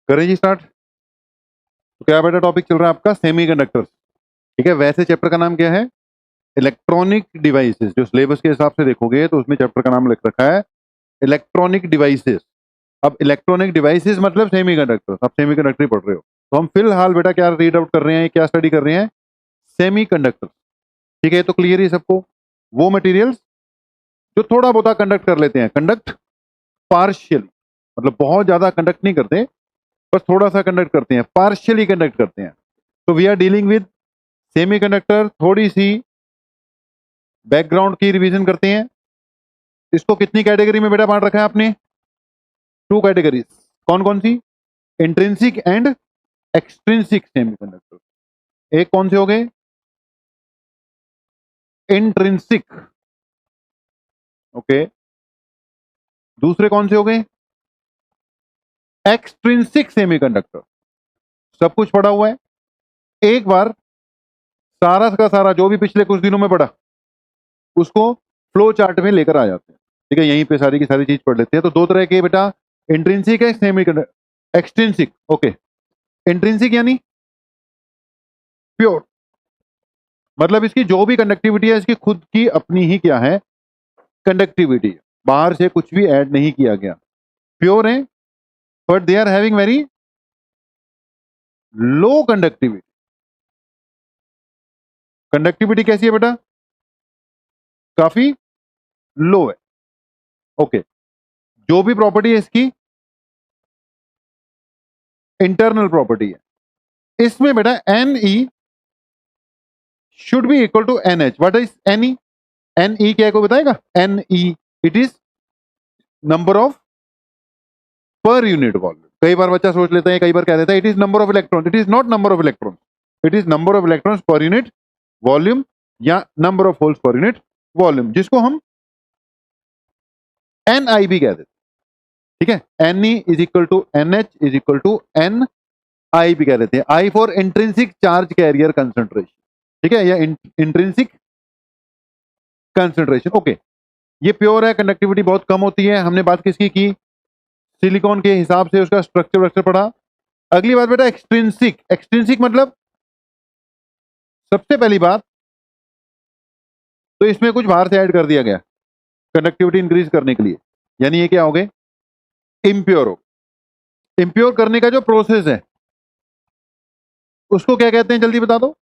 करें जी स्टार्ट। तो क्या बेटा टॉपिक चल रहा है आपका सेमीकंडक्टर्स। ठीक है, वैसे चैप्टर का नाम क्या है? Electronic devices. जो सिलेबस के हिसाब से देखोगे तो उसमें चैप्टर का नाम लिख रखा है इलेक्ट्रॉनिक डिवाइसेस। अब इलेक्ट्रॉनिक डिवाइसेस मतलब सेमीकंडक्टर्स। आप सेमीकंडक्टर ही पढ़ रहे हो, तो हम फिलहाल बेटा क्या रीड आउट कर रहे हैं, क्या स्टडी कर रहे हैं? सेमीकंडक्टर्स। ठीक है, तो क्लियर ही सबको? वो मटेरियल्स जो थोड़ा बहुत कंडक्ट कर लेते हैं, कंडक्ट पार्शियली, मतलब बहुत ज्यादा कंडक्ट नहीं करते, बस थोड़ा सा कंडक्ट करते हैं, पार्शियली कंडक्ट करते हैं। तो we are dealing with semiconductor. थोड़ी सी बैकग्राउंड की रिवीजन करते हैं। इसको कितनी कैटेगरी में बेटा बांट रखा है आपने? 2 कैटेगरीज। कौन कौन सी? Intrinsic and extrinsic semiconductor. एक कौन से हो गए? इंट्रिंसिक। ओके। दूसरे कौन से हो गए? Extrinsic semiconductor. सब कुछ पढ़ा हुआ है। एक बार सारा का सारा जो भी पिछले कुछ दिनों में पढ़ा उसको फ्लो चार्ट में लेकर आ जाते हैं। ठीक है, यहीं पे सारी की सारी चीज पढ़ लेते हैं। तो दो तरह के बेटा, इंट्रिंसिक है, सेमीकंडक्टर, एक्सट्रिंसिक। ओके, इंट्रिंसिक यानी प्योर, मतलब इसकी जो भी कंडक्टिविटी है इसकी खुद की अपनी ही क्या है? कंडक्टिविटी। बाहर से कुछ भी ऐड नहीं किया गया, प्योर है। But they are having very low conductivity. Conductivity कैसी है बेटा? काफी लो है। ओके, जो भी प्रॉपर्टी है इसकी इंटरनल प्रॉपर्टी है। इसमें बेटा N E should be equal to N H. What is N E? N E क्या है, को बताएगा? N E, it is number of per unit volume. कई बार बच्चा सोच लेता है, कई बार कह देता है it is number of electron. It is not number of electron, it is number of electrons per unit volume या number of holes per unit volume, जिसको हम एन आई भी कह देते हैं। ठीक है, n e is equal to N h is equal to n i भी कह देते हैं। I for intrinsic charge carrier concentration. ठीक है, या इंट्रिंसिक कंसंट्रेशन। ओके, ये प्योर है, कंडक्टिविटी बहुत कम होती है। हमने बात किसकी की? सिलिकॉन के हिसाब से उसका स्ट्रक्चर पढ़ा। अगली बात बेटा एक्सट्रिंसिक। एक्सट्रिंसिक मतलब सबसे पहली बात तो इसमें कुछ बाहर से ऐड कर दिया गया कंडक्टिविटी इंक्रीज करने के लिए, यानी ये क्या हो गए? इम्प्योर हो। इम्प्योर करने का जो प्रोसेस है उसको क्या कहते हैं, जल्दी बता दो?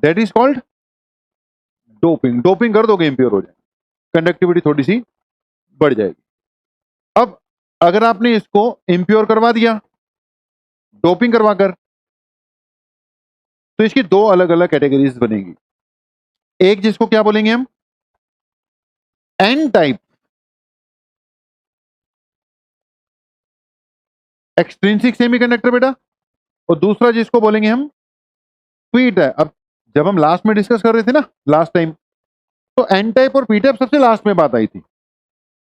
That is called doping. Doping कर दोगे, इम्प्योर हो जाए, कंडक्टिविटी थोड़ी सी बढ़ जाएगी। अब अगर आपने इसको इम्प्योर करवा दिया डोपिंग करवाकर, तो इसकी दो अलग अलग कैटेगरीज बनेगी। एक जिसको क्या बोलेंगे हम? एन टाइप एक्सट्रिंसिक सेमीकंडक्टर बेटा, और दूसरा जिसको बोलेंगे हम पी टाइप। अब जब हम लास्ट में डिस्कस कर रहे थे ना लास्ट टाइम, तो एन टाइप और पी टाइप सबसे लास्ट में बात आई थी।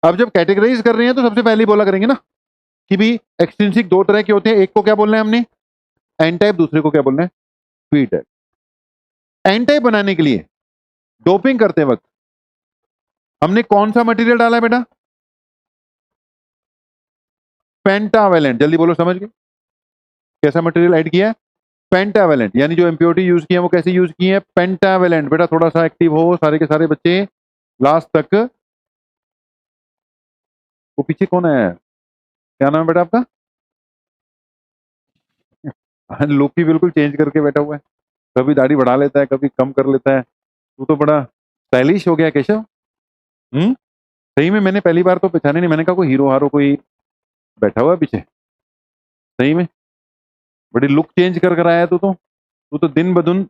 अब जब कैटेगराइज कर रहे हैं तो सबसे पहले बोला करेंगे ना कि भी एक्सट्रिंसिक दो तरह के होते हैं, एक को क्या बोलना है हमने? एन टाइप, दूसरे को क्या बोलना है? P type. एन टाइप बनाने के लिए डोपिंग करते वक्त हमने कौन सा मटेरियल डाला है बेटा? पेंटावेलेंट। जल्दी बोलो, समझ गए? कैसा मटेरियल ऐड किया है? पेंटावेलेंट। यानी जो इम्प्योरिटी यूज की है वो कैसे यूज की है? पेंटावेलेंट। बेटा थोड़ा सा एक्टिव हो सारे के सारे बच्चे लास्ट तक। वो पीछे कौन है? क्या नाम है बेटा आपका? लुक ही बिल्कुल चेंज करके बैठा हुआ है, कभी दाढ़ी बढ़ा लेता है, कभी कम कर लेता है। तू तो बड़ा स्टाइलिश हो गया केशव। सही में मैंने पहली बार तो पहचाने नहीं, मैंने कहा कोई हीरो हारो कोई बैठा हुआ है पीछे। सही में बड़ी लुक चेंज कर कर आया है तू तो दिन ब दिन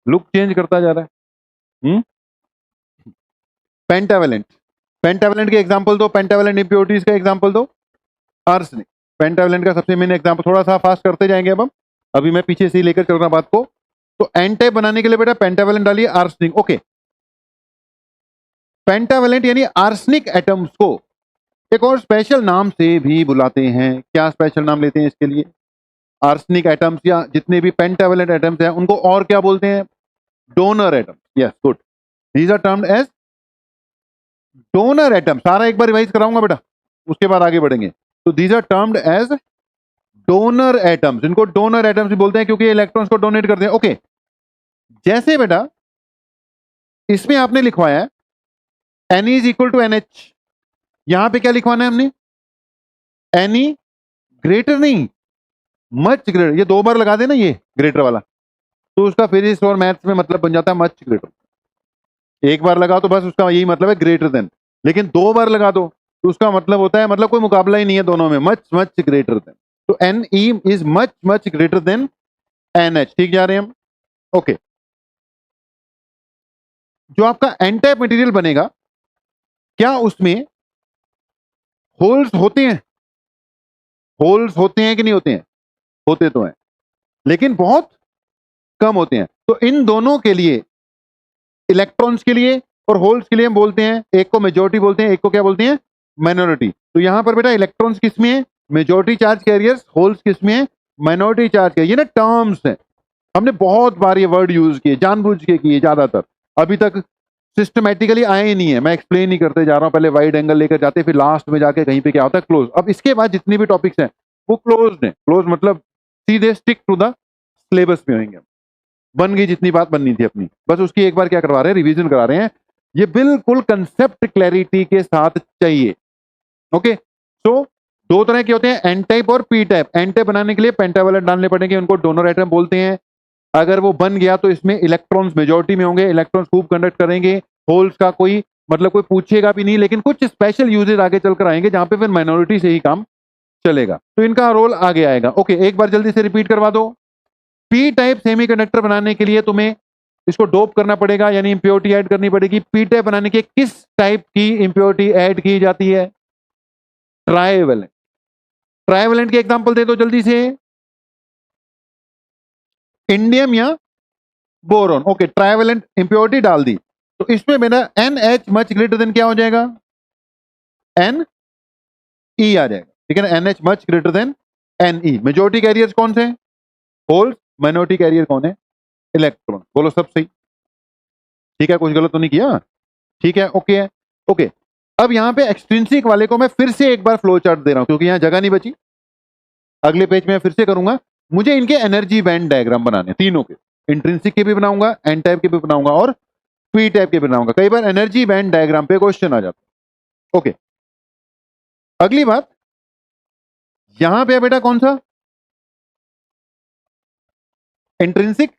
लुक चेंज करता जा रहा है। पेंटावेलेंट। पेंटावेलेंट के एग्जांपल दो, पेंटावेलेंट इंप्योरिटीज का एग्जांपल दो। आर्सेनिक पेंटावेलेंट का सबसे मेन एग्जांपल। थोड़ा सा फास्ट करते जाएंगे अब हम, अभी मैं पीछे से ही लेकर चल रहा बात को। तो एन टाइप बनाने के लिए बेटा पेंटावेलेंट डालिए, आर्सेनिक। ओके, पेंटावेलेंट यानी आर्सेनिक एटम्स को एक और स्पेशल नाम से भी बुलाते हैं। क्या स्पेशल नाम लेते हैं इसके लिए? आर्सेनिक एटम्स या जितने भी पेंटावेलेंट एटम्स हैं उनको और क्या बोलते हैं? Donor atoms. Yes, good, these are termed as donor atom. सारा एक बार रिवाइज कराऊंगा बेटा, उसके बाद आगे बढ़ेंगे। तो these are termed as donor atoms, इनको डोनर एटम्स भी बोलते हैं क्योंकि इलेक्ट्रॉन्स को डोनेट करते हैं। ओके, जैसे बेटा इसमें आपने लिखवाया है Ne is equal to NH, यहां पे क्या लिखवाना है हमने? Ne ग्रेटर नहीं, मच ग्रेटर। ये 2 बार लगा देना ये ग्रेटर वाला, तो उसका फिजिक्स और मैथ्स में मतलब बन जाता है मच ग्रेटर। एक बार लगा तो बस उसका यही मतलब है ग्रेटर देन, लेकिन 2 बार लगा दो तो उसका मतलब होता है मतलब कोई मुकाबला ही नहीं है दोनों में, मच मच ग्रेटर देन। तो Ne is much much greater than NH। ठीक जा रहे हैं हम? ओके, जो आपका एन टाइप मटेरियल बनेगा, क्या उसमें होल्स होते हैं? होल्स होते हैं कि नहीं होते हैं? होते तो हैं, लेकिन बहुत कम होते हैं। तो इन दोनों के लिए, इलेक्ट्रॉन्स के लिए और होल्स के लिए, हम बोलते हैं एक को मेजॉरिटी बोलते हैं, एक को क्या बोलते हैं? माइनॉरिटी। तो यहां पर बेटा इलेक्ट्रॉन्स किसमें है? Majority charge carriers. होल्स किसमें है? Minority charge career. ये ना टर्म्स हैं, हमने बहुत बार ये वर्ड यूज किए, जानबूझ के किए, ज्यादातर अभी तक सिस्टमैटिकली आए ही नहीं है। मैं एक्सप्लेन ही करते जा रहा हूं, पहले वाइड एंगल लेकर जाते, फिर लास्ट में जाके कहीं पे क्या होता है, क्लोज। अब इसके बाद जितनी भी टॉपिक्स हैं वो क्लोज हैं। क्लोज मतलब सीधे स्टिक टू द सिलेबस में होंगे। बन गई जितनी बात बननी थी अपनी, बस उसकी एक बार क्या करवा रहे हैं, रिवीजन करा रहे हैं। ये बिल्कुल कंसेप्ट क्लैरिटी के साथ चाहिए। ओके, सो 2 तरह के होते हैं, एन टाइप और पी टाइप। एन टाइप बनाने के लिए पेंटावैलेंट डालने पड़ेंगे, उनको डोनर एटम बोलते हैं। अगर वो बन गया तो इसमें इलेक्ट्रॉन्स मेजॉरिटी में होंगे, इलेक्ट्रॉन्स खूब कंडक्ट करेंगे, होल्स का कोई मतलब कोई पूछेगा भी नहीं, लेकिन कुछ स्पेशल यूजेज आगे चलकर आएंगे जहां पे फिर माइनॉरिटी से ही काम चलेगा, तो इनका रोल आगे आएगा। ओके, एक बार जल्दी से रिपीट करवा दो। पी टाइप सेमीकंडक्टर बनाने के लिए तुम्हें इसको डोप करना पड़ेगा, यानी इंप्योरिटी ऐड करनी पड़ेगी। पी टाइप बनाने के किस टाइप की इंप्योरिटी ऐड की जाती है? ट्राइवेलेंट। ट्राइवेलेंट के एग्जांपल दे दो जल्दी से। इंडियम या बोरोन। ओके, ट्राइवेलेंट इंप्योरिटी डाल दी, तो इसमें मेरा NH मच ग्रेटर देन क्या हो जाएगा? Ne आ जाएगा। ठीक है ना, NH much greater than Ne। Majority carriers कौन से? होल्स। माइनॉरिटी कैरियर कौन है? इलेक्ट्रॉन। बोलो सब सही? ठीक है, कुछ गलत तो नहीं किया? ठीक है, ओके है। ओके, अब यहां पे एक्सट्रिंसिक वाले को मैं फिर से एक बार फ्लो चार्ट दे रहा हूं क्योंकि यहां जगह नहीं बची। अगले पेज में फिर से करूंगा। मुझे इनके एनर्जी बैंड डायग्राम बनाने, तीनों के, इंट्रिंसिक के भी बनाऊंगा, एन टाइप के भी बनाऊंगा और पी टाइप के भी बनाऊंगा। कई बार एनर्जी बैंड डायग्राम पे क्वेश्चन आ जाता है। ओके, अगली बात, यहां पे बेटा कौन सा? इंट्रिंसिक।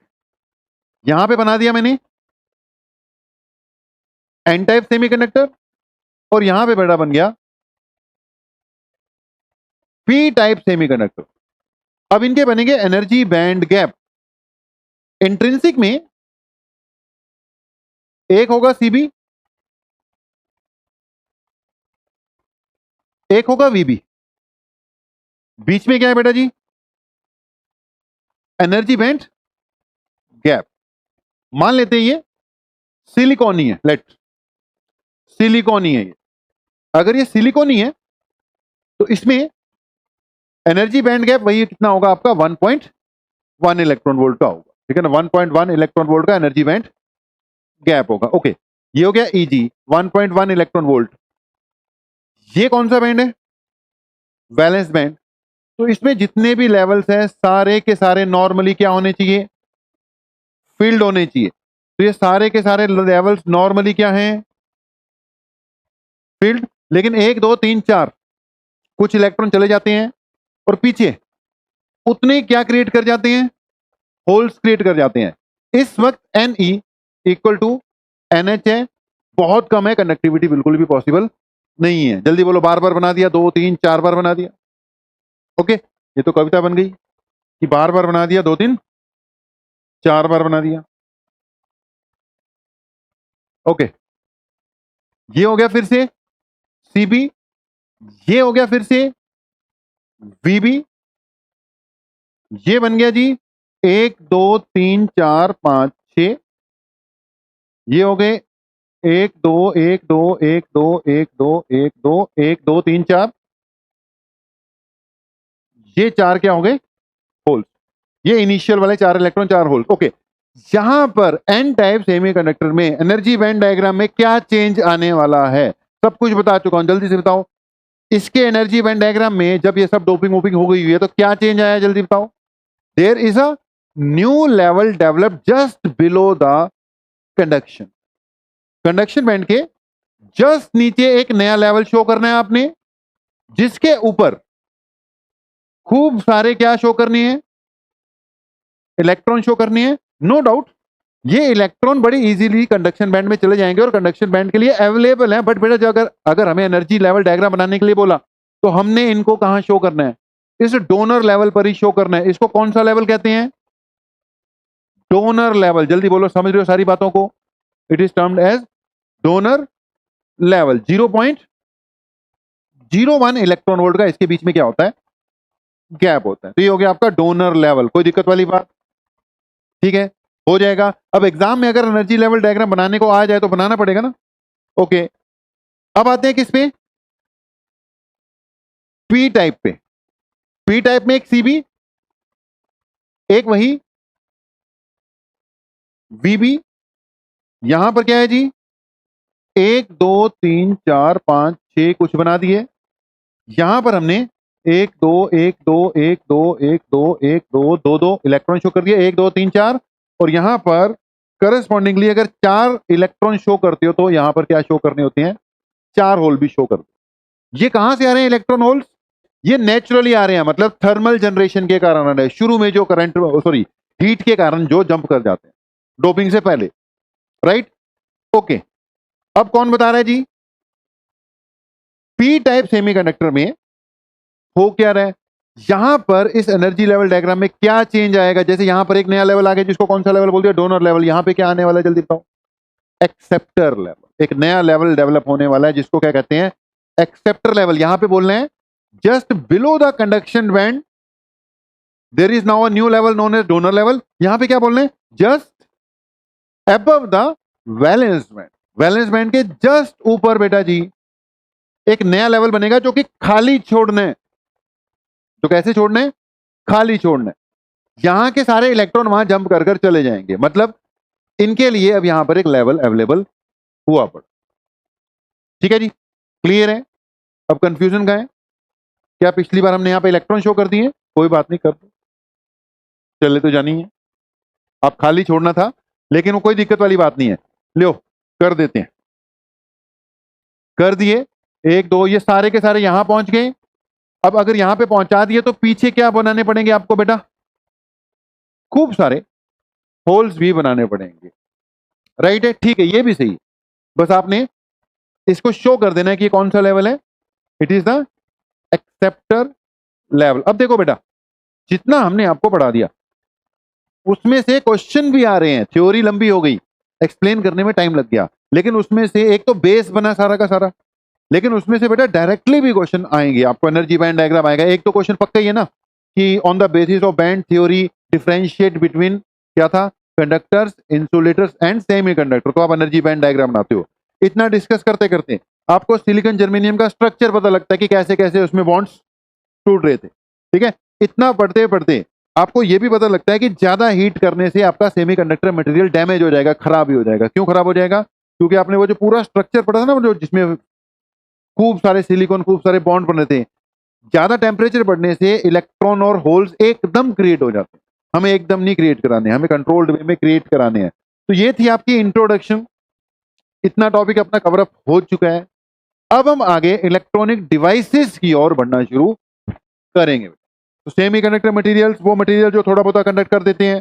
यहां पे बना दिया मैंने एन टाइप सेमीकंडक्टर, और यहां पे बेटा बन गया पी टाइप सेमीकंडक्टर। अब इनके बनेंगे एनर्जी बैंड गैप। इंट्रिंसिक में एक होगा सीबी, एक होगा वीबी। बीच में क्या है बेटा जी? Energy band gap. मान लेते हैं ये सिलिकॉन ही है, लेट सिलिकॉन ही है ये। अगर ये सिलिकॉन ही है तो इसमें एनर्जी बैंड गैप वही कितना होगा आपका? 1.1 इलेक्ट्रॉन वोल्ट का होगा। ठीक है ना, 1.1 इलेक्ट्रॉन वोल्ट का एनर्जी बैंड गैप होगा। ओके, ये हो गया Eg 1.1 इलेक्ट्रॉन वोल्ट। ये कौन सा बैंड है? Valence band. तो इसमें जितने भी लेवल्स हैं सारे के सारे नॉर्मली क्या होने चाहिए? फील्ड होने चाहिए। तो ये सारे के सारे लेवल्स नॉर्मली क्या हैं? फील्ड। लेकिन 1 2 3 4 कुछ इलेक्ट्रॉन चले जाते हैं और पीछे उतने क्या क्रिएट कर जाते हैं? होल्स क्रिएट कर जाते हैं। इस वक्त Ne इक्वल टू NH है, बहुत कम है, कंडक्टिविटी बिल्कुल भी पॉसिबल नहीं है। जल्दी बोलो, बार बार बना दिया? 2 3 4 बार बना दिया? ओके, ये तो कविता बन गई कि बार बार बना दिया, 2 3 4 बार बना दिया। ओके, ये हो गया फिर से सीबी, ये हो गया फिर से वीबी, ये बन गया जी 1 2 3 4 5 6, ये हो गए 1 2 1 2 1 2 1 2 1 2 1 2 3 4, ये 4 क्या हो गए? होल्स। ये इनिशियल वाले 4 इलेक्ट्रॉन 4 होल्स। ओके, यहां पर एन टाइप सेमीकंडक्टर में एनर्जी बैंड डायग्राम में क्या चेंज आने वाला है? सब कुछ बता चुका हूं, जल्दी से बताओ। इसके एनर्जी बैंड डायग्राम में जब ये सब डोपिंग वोपिंग हो गई हुई है तो क्या चेंज आया जल्दी बताओ? There is a new level develop just below the conduction. Conduction band के जस्ट नीचे एक नया लेवल शो करना है आपने, जिसके ऊपर खूब सारे क्या शो करनी है? इलेक्ट्रॉन शो करनी है। नो डाउट ये इलेक्ट्रॉन बड़ी इजीली कंडक्शन बैंड में चले जाएंगे और कंडक्शन बैंड के लिए अवेलेबल है। बट बेटा जो अगर हमें एनर्जी लेवल डायग्राम बनाने के लिए बोला तो हमने इनको कहां शो करना है? इस डोनर लेवल पर ही शो करना है। इसको कौन सा लेवल कहते हैं? Donor level. जल्दी बोलो, समझ रहे हो सारी बातों को? It is termed as donor level. 0.01 electron volt का इसके बीच में क्या होता है? गैप होता है। तो ये हो गया आपका डोनर लेवल। कोई दिक्कत वाली बात? ठीक है, हो जाएगा। अब एग्जाम में अगर एनर्जी लेवल डायग्राम बनाने को आ जाए तो बनाना पड़ेगा ना। ओके, अब आते हैं किस पे? पी टाइप पे। पी टाइप में एक सीबी, एक वही वीबी। यहां पर क्या है जी? 1 2 3 4 5 6 कुछ बना दिए। यहां पर हमने 1 2 1 2 1 2 1 2 इलेक्ट्रॉन शो कर दिए। 1 2 3 4। और यहां पर करस्पॉन्डिंगली अगर 4 इलेक्ट्रॉन शो करते हो तो यहां पर क्या शो करने होते हैं? 4 होल भी शो कर दो। ये कहां से आ रहे हैं इलेक्ट्रॉन होल्स? ये नेचुरली आ रहे हैं, मतलब थर्मल जनरेशन के कारण आ रहे हैं। शुरू में जो करंट, सॉरी, हीट के कारण जो जंप कर जाते हैं डोपिंग से पहले। Right, okay. अब कौन बता रहा है जी? पी टाइप सेमीकंडक्टर में हो क्या रहा है? यहां पर इस एनर्जी लेवल डायग्राम में क्या चेंज आएगा? जैसे यहां पर एक नया लेवल आ गया, जिसको कौन सा लेवल बोल दिया? Donor level. यहां पे क्या आने वाला है जल्दी बताओ? Acceptor level. एक नया लेवल डेवलप होने वाला है जिसको क्या कहते हैं? Acceptor level. यहां पे बोल रहे हैं just below the conduction band there is now a new level known as donor level. यहां पे क्या बोल रहे हैं? Just above the valence band. Valence band के जस्ट ऊपर बेटा जी एक नया लेवल बनेगा जो कि खाली छोड़ना है। तो कैसे छोड़ना है? खाली छोड़ना है। यहां के सारे इलेक्ट्रॉन वहां जंप कर कर चले जाएंगे, मतलब इनके लिए अब यहां पर एक लेवल अवेलेबल हुआ पड़ा। ठीक है जी, क्लियर है? अब कंफ्यूजन का है क्या? पिछली बार हमने यहां पे इलेक्ट्रॉन शो कर दिए, कोई बात नहीं, कर दो, चले तो जानी है। आप खाली छोड़ना था, लेकिन वो कोई दिक्कत वाली बात नहीं है। लो, कर देते हैं। कर दिए। 1 2 ये सारे के सारे यहां पहुंच गए। अब अगर यहां पे पहुंचा दिए तो पीछे क्या बनाने पड़ेंगे आपको बेटा? खूब सारे होल्स भी बनाने पड़ेंगे। राइट है, ठीक है, ये भी सही। बस आपने इसको शो कर देना है कि कौन सा लेवल है। It is the acceptor level. अब देखो बेटा, जितना हमने आपको पढ़ा दिया उसमें से क्वेश्चन भी आ रहे हैं। थ्योरी लंबी हो गई, एक्सप्लेन करने में टाइम लग गया, लेकिन उसमें से एक तो बेस बना सारा का सारा, लेकिन उसमें से बेटा डायरेक्टली भी क्वेश्चन आएंगे। आपको एनर्जी बैंड डायग्राम आएगा। एक तो क्वेश्चन पक्का ही है ना कि on the basis of band theory differentiate between क्या था? Conductors, insulators and semiconductor. तो आप एनर्जी बैंड डायग्राम बनाते हो। इतना डिस्कस करते करते आपको सिलिकॉन जर्मेनियम का स्ट्रक्चर पता लगता है कि कैसे कैसे उसमें बॉन्ड्स टूट रहे थे। ठीक है, इतना पढ़ते पढ़ते आपको यह भी पता लगता है कि ज्यादा हीट करने से आपका सेमीकंडक्टर मटेरियल डैमेज हो जाएगा, खराब ही हो जाएगा। क्यों खराब हो जाएगा? क्योंकि आपने वो जो पूरा स्ट्रक्चर पढ़ा था ना, जो जिसमें खूब सारे सिलिकॉन, खूब सारे बॉन्ड बने थे, ज्यादा टेम्परेचर बढ़ने से इलेक्ट्रॉन और होल्स एकदम क्रिएट हो जाते हैं। हमें एकदम नहीं क्रिएट कराने, हमें कंट्रोल्ड वे में क्रिएट कराने हैं। तो ये थी आपकी इंट्रोडक्शन। इतना टॉपिक अपना कवर अप हो चुका है। अब हम आगे इलेक्ट्रॉनिक डिवाइसेस की ओर बढ़ना शुरू करेंगे। तो सेमीकंडक्टर मटेरियल्स, वो मटेरियल जो थोड़ा बहुत कंडक्ट कर देते हैं।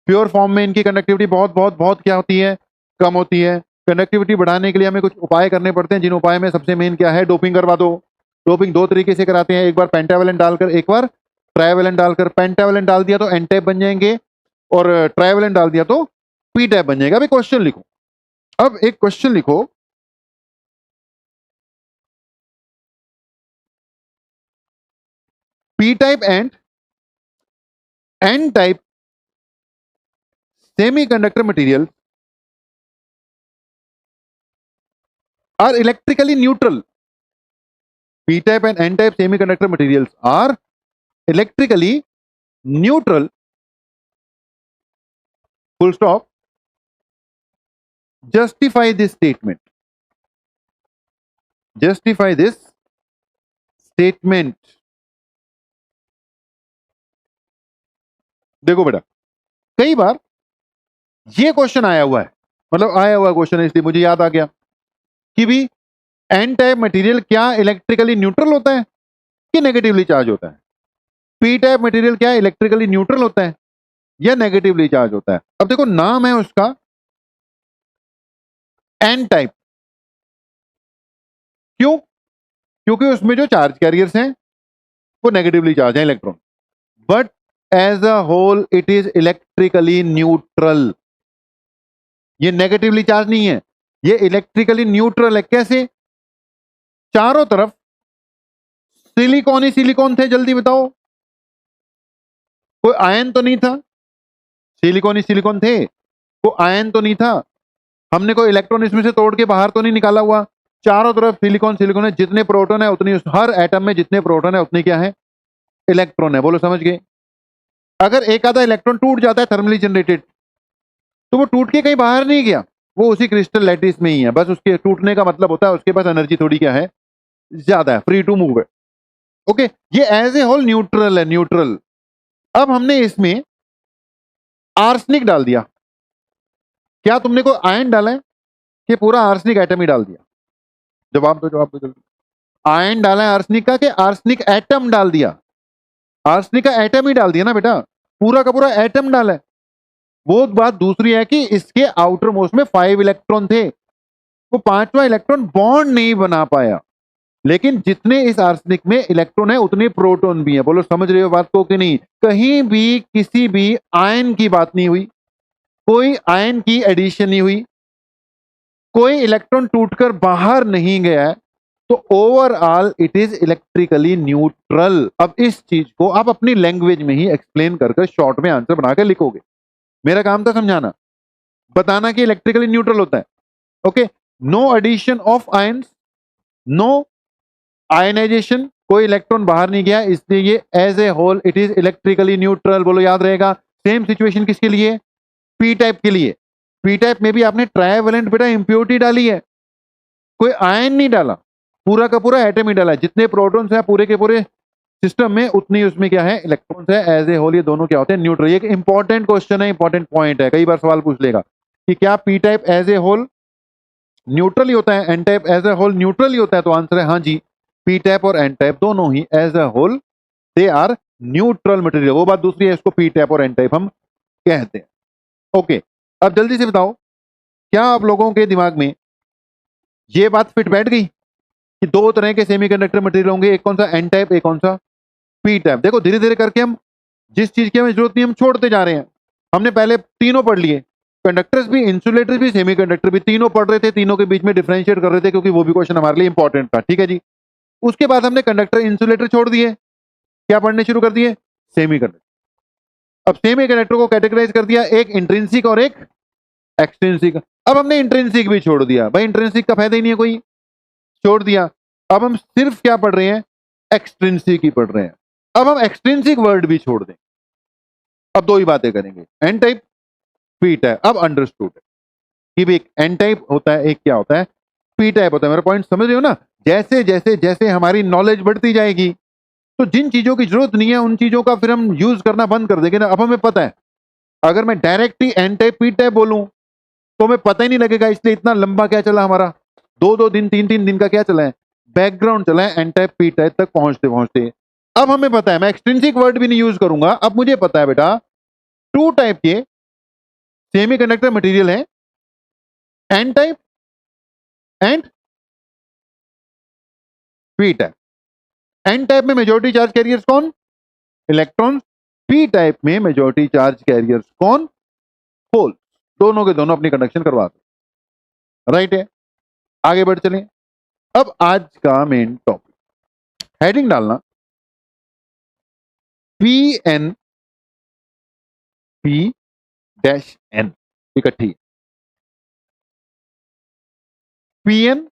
प्योर फॉर्म में इनकी कंडक्टिविटी बहुत बहुत बहुत क्या होती है? कम होती है। कंडक्टिविटी बढ़ाने के लिए हमें कुछ उपाय करने पड़ते हैं, जिन उपाय में सबसे मेन क्या है? डोपिंग करवा दो। डोपिंग दो तरीके से कराते हैं, एक बार पेंटावेलेंट डालकर, एक बार ट्राइवेलेंट डालकर। पेंटावेलेंट डाल दिया तो एन टाइप बन जाएंगे, और ट्राइवेलेंट डाल दिया तो पी टाइप बन जाएगा। अभी क्वेश्चन लिखो। अब एक क्वेश्चन लिखो, P type and N type semiconductor material are electrically neutral. P-type and N-type semiconductor materials are electrically neutral. Full stop. Justify this statement. Justify this statement. देखो बेटा, कई बार ये क्वेश्चन आया हुआ है, मतलब आया हुआ क्वेश्चन है इसलिए मुझे याद आ गया कि भी एन टाइप मटेरियल क्या इलेक्ट्रिकली न्यूट्रल होता है कि नेगेटिवली चार्ज होता है? पी टाइप मटेरियल क्या इलेक्ट्रिकली न्यूट्रल होता है या नेगेटिवली चार्ज होता है? अब देखो, नाम है उसका एन टाइप। क्यों? क्योंकि उसमें जो चार्ज कैरियर्स हैं वो नेगेटिवली चार्ज है, electron, but as a hole it is electrically neutral. ये नेगेटिवली चार्ज नहीं है, ये इलेक्ट्रिकली न्यूट्रल है। कैसे? चारों तरफ सिलिकॉन ही सिलिकॉन थे, जल्दी बताओ, कोई आयन तो नहीं था। सिलिकॉन ही सिलिकॉन थे, कोई आयन तो नहीं था। हमने कोई इलेक्ट्रॉन इसमें से तोड़ के बाहर तो नहीं निकाला हुआ। चारों तरफ सिलिकॉन सिलिकॉन है, जितने प्रोटॉन है उतनी, हर एटम में जितने प्रोटॉन है उतने क्या है, इलेक्ट्रॉन है। बोलो समझ गए? अगर एक आधा इलेक्ट्रॉन टूट जाता है थर्मली जनरेटेड, तो वो टूट के कहीं बाहर नहीं गया, वो उसी क्रिस्टल लैटिस में ही है। बस उसके टूटने का मतलब होता है उसके पास एनर्जी थोड़ी क्या है, ज्यादा है, फ्री टू मूव है। ओके, ये एज ए होल न्यूट्रल है, न्यूट्रल। अब हमने इसमें आर्सेनिक डाल दिया। क्या तुमने कोई आयन डाला है कि पूरा आर्सेनिक एटम ही डाल दिया? जवाब दो, जवाब दो जल्दी। आयन डाला है आर्सेनिक का कि आर्सेनिक एटम डाल दिया? आर्सेनिक का एटम ही डाल दिया ना बेटा, पूरा का पूरा एटम डाला है। वो बात दूसरी है कि इसके आउटर मोस्ट में 5 इलेक्ट्रॉन थे, वो पांचवा इलेक्ट्रॉन बॉन्ड नहीं बना पाया। लेकिन जितने इस आर्सेनिक में इलेक्ट्रॉन है उतने प्रोटॉन भी है। बोलो समझ रहे हो बात को कि नहीं? कहीं भी किसी भी आयन की बात नहीं हुई, कोई आयन की एडिशन नहीं हुई, कोई इलेक्ट्रॉन टूटकर बाहर नहीं गया है, तो overall it is electrically neutral. अब इस चीज को आप अपनी लैंग्वेज में ही एक्सप्लेन कर शॉर्ट में आंसर बनाकर लिखोगे। मेरा काम था समझाना, बताना कि इलेक्ट्रिकली न्यूट्रल होता है। Okay, no addition of ions, no ionisation, कोई इलेक्ट्रॉन बाहर नहीं गया, इसलिए ये as a hole it is electrically neutral. बोलो याद रहेगा। सेम सिचुएशन किसके लिए? पी टाइप के लिए। पी टाइप में भी आपने ट्राइवेलेंट बेटा इंप्योरिटी डाली है, कोई आयन नहीं डाला, पूरा का पूरा एटम ही डाला है। जितने प्रोटॉन्स हैं पूरे के पूरे सिस्टम में उतनी उसमें क्या है, इलेक्ट्रॉन्स है। एज ए होल ये दोनों क्या होते हैं, न्यूट्रल। ये एक इंपॉर्टेंट क्वेश्चन है, इंपॉर्टेंट पॉइंट है, कई बार सवाल पूछ लेगा कि क्या p type as a whole neutral ही होता है, N type as a whole neutral ही होता है? तो आंसर है हाँ जी, पी टाइप और एन टाइप दोनों ही as a whole they are neutral material. वो बात दूसरी है, इसको पी टाइप और एन टाइप हम कहते हैं। ओके, अब जल्दी से बताओ, क्या आप लोगों के दिमाग में ये बात फिट बैठ गई कि दो तरह के सेमीकंडक्टर मटेरियल होंगे, एक कौन सा, एन टाइप, एक कौन सा, पी टाइप? देखो धीरे धीरे करके हम जिस चीज की हमें जरूरत नहीं हम छोड़ते जा रहे हैं। हमने पहले तीनों पढ़ लिए, कंडक्टर्स भी, इंसुलेटर्स भी, सेमीकंडक्टर भी, तीनों पढ़ रहे थे, तीनों के बीच में डिफरेंशिएट कर रहे थे क्योंकि वो भी क्वेश्चन हमारे लिए इंपॉर्टेंट था। ठीक है जी। उसके बाद हमने कंडक्टर इंसुलेटर छोड़ दिए, क्या पढ़ने शुरू कर दिए, सेमीकंडक्टर। अब सेमीकंडक्टर को कैटेगराइज कर दिया, एक इंट्रिंसिक और एक एक्सट्रिंसिक। अब हमने इंट्रिंसिक भी छोड़ दिया, भाई इंट्रिंसिक का फायदा ही नहीं है कोई, छोड़ दिया। अब हम सिर्फ क्या पढ़ रहे हैं, एक्सट्रिंसिक ही पढ़ रहे हैं। अब हम एक्सट्रिंसिक वर्ड भी छोड़ दें, अब दो ही बातें करेंगे, एन टाइप, पी टाइप। अब अंडरस्टूड है कि भी एक एन टाइप होता है, एक क्या होता है, पी टाइप होता है। मेरा पॉइंट समझ रहे हो ना? जैसे जैसे जैसे हमारी नॉलेज बढ़ती जाएगी तो जिन चीजों की जरूरत नहीं है उन चीजों का फिर हम यूज करना बंद कर देंगे ना। अब हमें पता है, अगर मैं डायरेक्ट ही एन टाइप पी टाइप बोलूं तो हमें पता ही नहीं लगेगा। इसलिए इतना लंबा क्या चला हमारा, 2-2 दिन 3-3 दिन का क्या चला है, बैकग्राउंड चला है एन टाइप पी टाइप तक पहुंचते पहुंचते। अब हमें पता है, मैं एक्सट्रिंसिक वर्ड भी नहीं यूज करूंगा। अब मुझे पता है बेटा, टू टाइप के सेमीकंडक्टर मटेरियल है, N type and P type. N type में मेजॉरिटी चार्ज कैरियर्स कौन, इलेक्ट्रॉन। पी टाइप में मेजॉरिटी चार्ज कैरियर्स कौन, होल। दोनों के दोनों अपनी कंडक्शन करवाते, राइट है। आगे बढ़ चलें। अब आज का मेन टॉपिक, हेडिंग डालना P N P dash N, इकट्ठी पी एन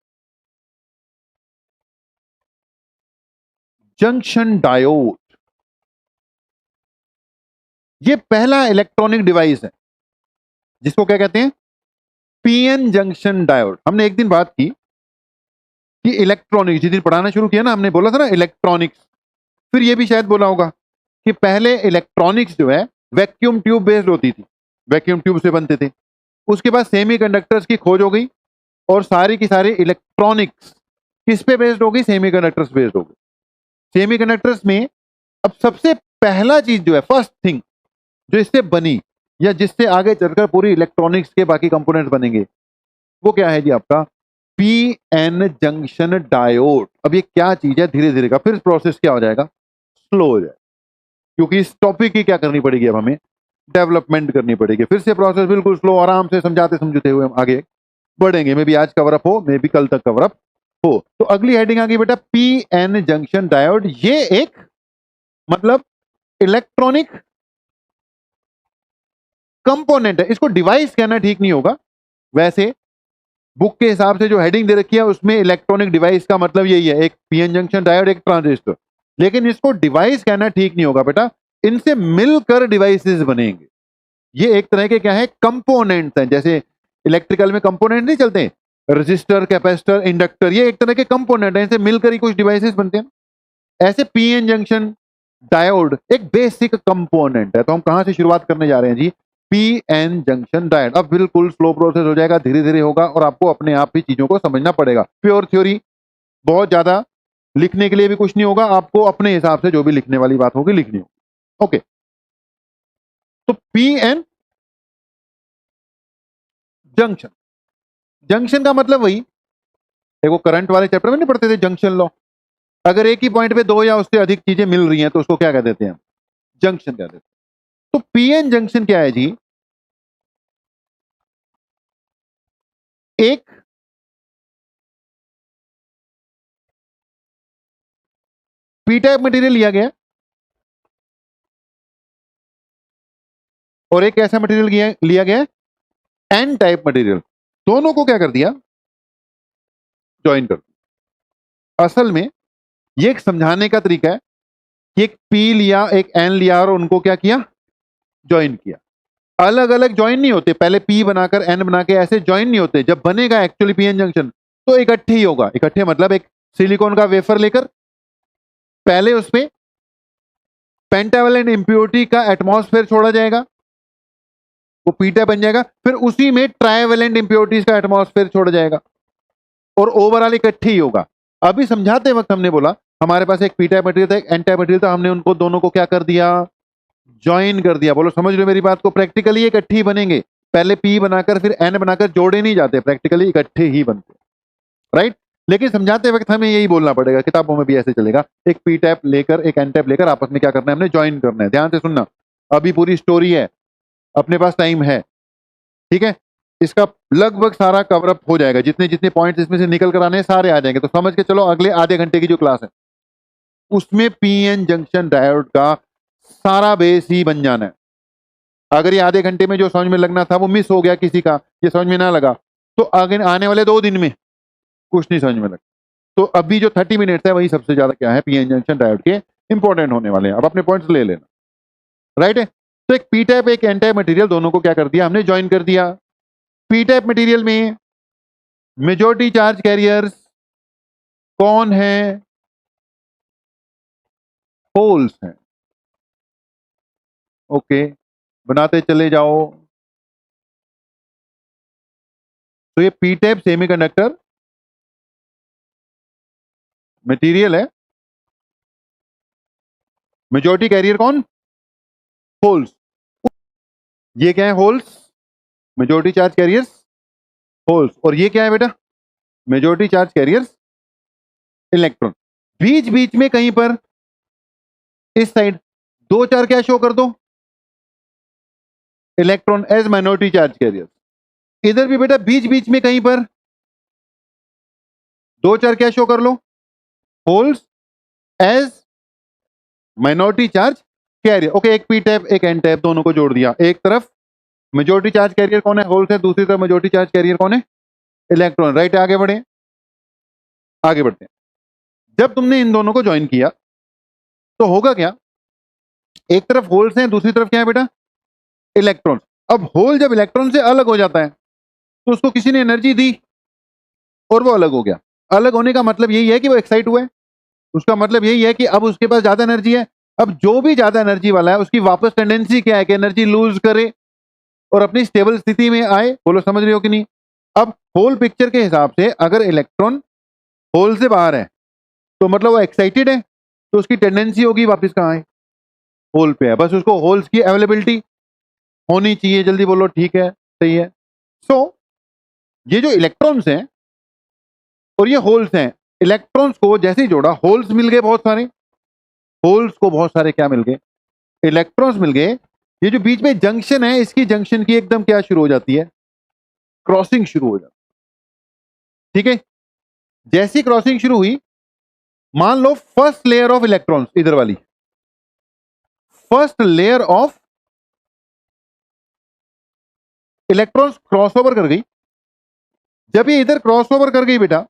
जंक्शन डायोड। ये पहला इलेक्ट्रॉनिक डिवाइस है जिसको क्या कहते हैं, पीएन जंक्शन डायोड। हमने एक दिन बात की कि इलेक्ट्रॉनिक्स, जिस दिन पढ़ाना शुरू किया ना हमने, बोला था ना इलेक्ट्रॉनिक्स, फिर ये भी शायद बोला होगा कि पहले इलेक्ट्रॉनिक्स जो है वैक्यूम ट्यूब बेस्ड होती थी, वैक्यूम ट्यूब से बनते थे। उसके बाद सेमीकंडक्टर्स की खोज हो गई और सारी की सारी इलेक्ट्रॉनिक्स किस पे बेस्ड हो गई? सेमीकंडक्टर्स बेस्ड हो गई। सेमीकंडक्टर्स में अब सबसे पहला चीज जो है, फर्स्ट थिंग जो इससे बनी या जिससे आगे चलकर पूरी इलेक्ट्रॉनिक्स के बाकी कंपोनेंट्स बनेंगे, वो क्या है जी? आपका पी एन जंक्शन डायोड। अब ये क्या चीज है? धीरे धीरे का फिर प्रोसेस क्या हो जाएगा? स्लो हो जाए, क्योंकि इस टॉपिक की क्या करनी पड़ेगी? अब हमें डेवलपमेंट करनी पड़ेगी। फिर से प्रोसेस बिल्कुल स्लो, आराम से समझाते समझते हुए हम आगे बढ़ेंगे। मे बी आज कवर अप हो, मे बी कल तक कवर अप हो। तो अगली हेडिंग आ गई बेटा, पी एन जंक्शन डायोड। ये एक मतलब इलेक्ट्रॉनिक कंपोनेंट है। इसको डिवाइस कहना ठीक नहीं होगा, वैसे बुक के हिसाब से जो हेडिंग दे रखी है उसमें इलेक्ट्रॉनिक डिवाइस का मतलब यही है, एक पीएन जंक्शन डायोड, एक ट्रांजिस्टर। लेकिन इसको डिवाइस कहना ठीक नहीं होगा बेटा, इनसे मिलकर डिवाइसेस बनेंगे। ये एक तरह के क्या है? कंपोनेंट्स हैं। जैसे इलेक्ट्रिकल में कंपोनेंट नहीं चलते, रजिस्टर, कैपेसिटर, इंडक्टर, ये एक तरह के कंपोनेंट हैं, इनसे मिलकर ही कुछ डिवाइसेस बनते हैं। ऐसे पीएन जंक्शन डायोड एक बेसिक कंपोनेंट है। तो हम कहां से शुरुआत करने जा रहे हैं जी? P N junction diode. अब बिल्कुल स्लो प्रोसेस हो जाएगा, धीरे धीरे होगा और आपको अपने आप ही चीजों को समझना पड़ेगा। प्योर थ्योरी, बहुत ज्यादा लिखने के लिए भी कुछ नहीं होगा, आपको अपने हिसाब से जो भी लिखने वाली बात होगी लिखनी होगी। ओके, तो पी एन जंक्शन, जंक्शन का मतलब वही, देखो करंट वाले चैप्टर में नहीं पढ़ते थे जंक्शन लॉ? अगर एक ही पॉइंट पे दो या उससे अधिक चीजें मिल रही हैं तो उसको क्या कह देते हैं? जंक्शन कह देते हैं। तो पीएन जंक्शन क्या है जी? एक पी टाइप मटेरियल लिया गया और एक ऐसा मटेरियल लिया गया एन टाइप मटेरियल। दोनों को क्या कर दिया? ज्वाइन कर दिया। असल में ये एक समझाने का तरीका है कि एक पी लिया, एक एन लिया और उनको क्या किया? ज्वाइन किया। अलग अलग ज्वाइन नहीं होते, पहले पी बनाकर एन बना के ऐसे ज्वाइन नहीं होते। जब बनेगा एक्चुअली पीएन जंक्शन तो इकट्ठे ही होगा। इकट्ठे मतलब एक सिलिकॉन का वेफर लेकर पहले उसमें पेंटावेलेंट इंप्योरिटी का एटमॉस्फेयर छोड़ा जाएगा, वो पी टाइप बन जाएगा। फिर उसी में ट्राइवेलेंट इंप्योरिटीज का एटमॉस्फेयर छोड़ा जाएगा और ओवरऑल इकट्ठे ही होगा। अभी समझाते वक्त हमने बोला हमारे पास एक पी टाइप मटेरियल था, एक एन टाइप मटेरियल था, हमने उनको दोनों को क्या कर दिया? ज्वाइन कर दिया। बोलो समझ लो मेरी बात को? प्रैक्टिकली इकट्ठे ही बनेंगे, पहले पी बनाकर फिर एन बनाकर जोड़े नहीं जाते, प्रैक्टिकली इकट्ठे ही बनते, राइट? लेकिन समझाते वक्त हमें यही बोलना पड़ेगा, किताबों में भी ऐसे चलेगा, एक पी टैप लेकर एक एन टैप लेकर आपस में क्या करना है? हमने ज्वाइन करना है। ध्यान से सुनना, अभी पूरी स्टोरी है, अपने पास टाइम है, ठीक है? इसका लगभग सारा कवर अप हो जाएगा, जितने जितने पॉइंट्स इसमें से निकल कर आने हैं सारे आ जाएंगे। तो समझ के चलो अगले आधे घंटे की जो क्लास है उसमें पीएन जंक्शन डायोड का सारा बेस ही बन जाना है। अगर ये आधे घंटे में जो समझ में लगना था वो मिस हो गया किसी का, ये समझ में ना लगा, तो आगे आने वाले 2 दिन में कुछ नहीं समझ में लगा। तो अभी जो 30 मिनट्स है वही सबसे ज्यादा क्या है? पीएन जंक्शन डायोड के इंपॉर्टेंट होने वाले हैं। अब अपने पॉइंट्स ले लेना, राइट है? तो एक पी टाइप एक एन टाइप मटेरियल, दोनों को क्या कर दिया? हमने ज्वाइन कर दिया। पी टाइप मटेरियल में मेजॉरिटी चार्ज कैरियर्स कौन है? होल्स हैं। ओके, बनाते चले जाओ। तो ये पी टाइप सेमीकंडक्टर मटेरियल है, मेजॉरिटी कैरियर कौन? होल्स। ये क्या है? Holes, majority charge carriers holes. और ये क्या है बेटा? Majority charge carriers electron. बीच बीच में कहीं पर इस साइड 2 4 क्या शो कर दो? Electron as minority charge carriers. इधर भी बेटा बीच बीच में कहीं पर 2 4 क्या शो कर लो? Holes as minority charge carrier. Okay, एक पी टैप एक एन टैप, दोनों को जोड़ दिया। एक तरफ मेजॉरिटी चार्ज कैरियर कौन है? होल्स है। दूसरी तरफ मेजॉरिटी चार्ज कैरियर कौन है? इलेक्ट्रॉन। राइट, आगे बढ़े, आगे बढ़ते हैं। जब तुमने इन दोनों को ज्वाइन किया तो होगा क्या? एक तरफ होल्स हैं, दूसरी तरफ क्या है बेटा? इलेक्ट्रॉन। अब होल जब इलेक्ट्रॉन से अलग हो जाता है तो उसको किसी ने एनर्जी दी और वो अलग हो गया। अलग होने का मतलब यही है कि वो एक्साइट हुआ है, उसका मतलब यही है कि अब उसके पास ज्यादा एनर्जी है। अब जो भी ज्यादा एनर्जी वाला है उसकी वापस टेंडेंसी क्या है कि एनर्जी लूज करे और अपनी स्टेबल स्थिति में आए। बोलो समझ रहे हो कि नहीं? अब होल पिक्चर के हिसाब से अगर इलेक्ट्रॉन होल से बाहर है तो मतलब वो एक्साइटेड है, तो उसकी टेंडेंसी होगी वापस कहाँ है? होल पे है। बस उसको होल्स की अवेलेबिलिटी होनी चाहिए। जल्दी बोलो। ठीक है, सही है। सो ये जो इलेक्ट्रॉन्स हैं और ये होल्स हैं, इलेक्ट्रॉन्स को जैसे ही जोड़ा होल्स मिल गए बहुत सारे, होल्स को बहुत सारे क्या मिल गए? इलेक्ट्रॉन्स मिल गए। ये जो बीच में जंक्शन है इसकी जंक्शन की एकदम क्या शुरू हो जाती है? क्रॉसिंग शुरू हो जाती है। ठीक है, जैसी क्रॉसिंग शुरू हुई, मान लो फर्स्ट लेयर ऑफ इलेक्ट्रॉन्स इधर वाली, first layer of electrons cross over कर गई। जब ये इधर क्रॉस ओवर कर गई बेटा,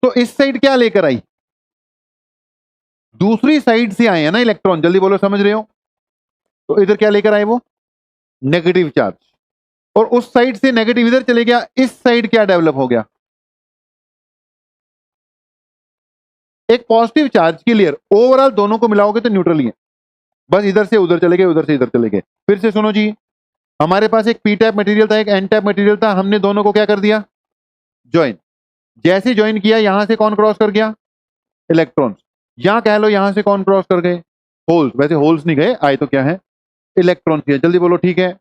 तो इस साइड क्या लेकर आई? दूसरी साइड से आए हैं ना इलेक्ट्रॉन। जल्दी बोलो समझ रहे हो? तो इधर क्या लेकर आए वो? Negative charge. और उस साइड से नेगेटिव इधर चले गया, इस साइड क्या डेवलप हो गया? एक पॉजिटिव चार्ज की लेयर। ओवरऑल दोनों को मिलाओगे तो न्यूट्रल ही है, बस इधर से उधर चले गए, उधर से इधर चले गए। फिर से सुनो जी, हमारे पास एक पी टाइप मटेरियल था, एक एन टाइप मटेरियल था, हमने दोनों को क्या कर दिया? ज्वाइन। जैसे ज्वाइन किया, यहां से कौन क्रॉस कर गया? इलेक्ट्रॉन्स। यहां कह लो यहां से कौन क्रॉस कर गए? होल्स। वैसे होल्स नहीं गए, आए तो क्या है? इलेक्ट्रॉन किया। जल्दी बोलो। ठीक है,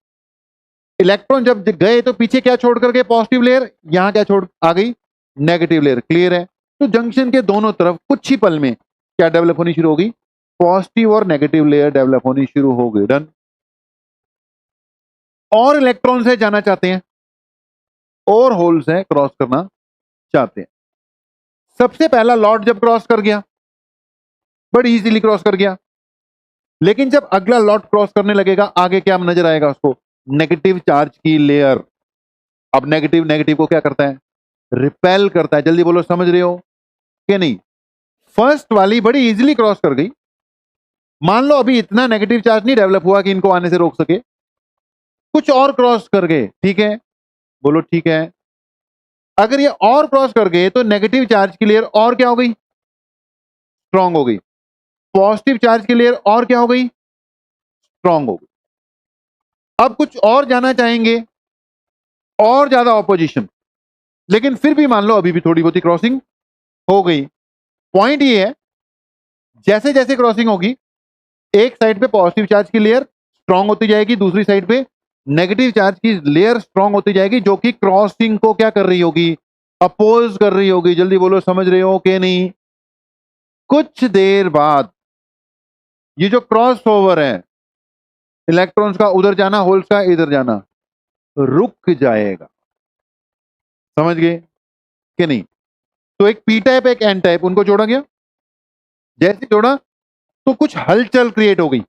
इलेक्ट्रॉन जब गए तो पीछे क्या छोड़ कर गए? Positive layer. यहां क्या छोड़ आ गई? Negative layer. क्लियर है? तो जंक्शन के दोनों तरफ कुछ ही पल में क्या डेवलप होनी शुरू होगी? पॉजिटिव और नेगेटिव लेयर डेवलप होनी शुरू हो गई। डन। और इलेक्ट्रॉन से जाना चाहते हैं और होल से क्रॉस करना चाहते हैं। सबसे पहला लॉट जब क्रॉस कर गया, बड़ी इजीली क्रॉस कर गया, लेकिन जब अगला लॉट क्रॉस करने लगेगा, आगे क्या नजर आएगा उसको? नेगेटिव चार्ज की लेयर। अब नेगेटिव नेगेटिव को क्या करता है? रिपेल करता है। जल्दी बोलो समझ रहे हो कि नहीं? फर्स्ट वाली बड़ी इजीली क्रॉस कर गई। मान लो अभी इतना नेगेटिव चार्ज नहीं डेवलप हुआ कि इनको आने से रोक सके, कुछ और क्रॉस कर गए। ठीक है, बोलो ठीक है। अगर ये और क्रॉस कर गए तो नेगेटिव चार्ज की लेयर और क्या हो गई? स्ट्रांग हो गई। पॉजिटिव चार्ज की लेयर और क्या हो गई? स्ट्रांग हो गई। अब कुछ और जाना चाहेंगे, और ज्यादा ऑपोजिशन, लेकिन फिर भी मान लो अभी भी थोड़ी बहुत क्रॉसिंग हो गई। पॉइंट ये है, जैसे जैसे क्रॉसिंग होगी, एक साइड पे पॉजिटिव चार्ज की लेयर स्ट्रांग होती जाएगी, दूसरी साइड पे नेगेटिव चार्ज की लेयर स्ट्रांग होती जाएगी, जो कि क्रॉसिंग को क्या कर रही होगी? अपोज कर रही होगी। जल्दी बोलो समझ रहे हो कि नहीं? कुछ देर बाद ये जो क्रॉस ओवर है, इलेक्ट्रॉन्स का उधर जाना, होल्स का इधर जाना, रुक जाएगा। समझ गए कि नहीं? तो एक पी टाइप एक एन टाइप, उनको जोड़ा गया। जैसे जोड़ा तो कुछ हलचल क्रिएट हो गई।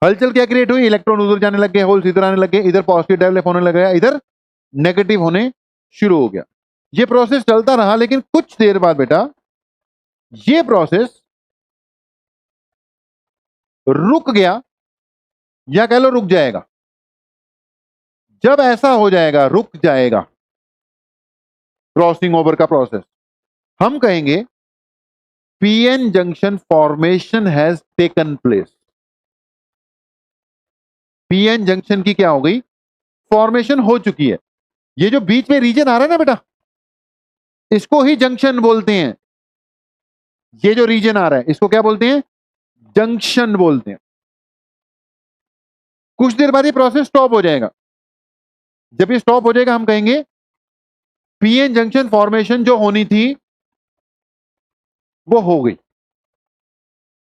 हलचल क्या क्रिएट हुई? इलेक्ट्रॉन उधर जाने लग गए, होल्स इधर आने लग गए, इधर पॉजिटिव डेवलप होने लग गया, इधर नेगेटिव होने शुरू हो गया। ये प्रोसेस चलता रहा, लेकिन कुछ देर बाद बेटा ये प्रोसेस रुक गया, या कह लो रुक जाएगा। जब ऐसा हो जाएगा, रुक जाएगा क्रॉसिंग ओवर का प्रोसेस, हम कहेंगे PN junction formation has taken place. PN junction की क्या हो गई? फॉर्मेशन हो चुकी है। ये जो बीच में रीजन आ रहा है ना बेटा, इसको ही जंक्शन बोलते हैं। ये जो रीजन आ रहा है इसको क्या बोलते हैं? जंक्शन बोलते हैं। कुछ देर बाद ये प्रोसेस स्टॉप हो जाएगा। जब ये स्टॉप हो जाएगा, हम कहेंगे पीएन जंक्शन फॉर्मेशन जो होनी थी वो हो गई।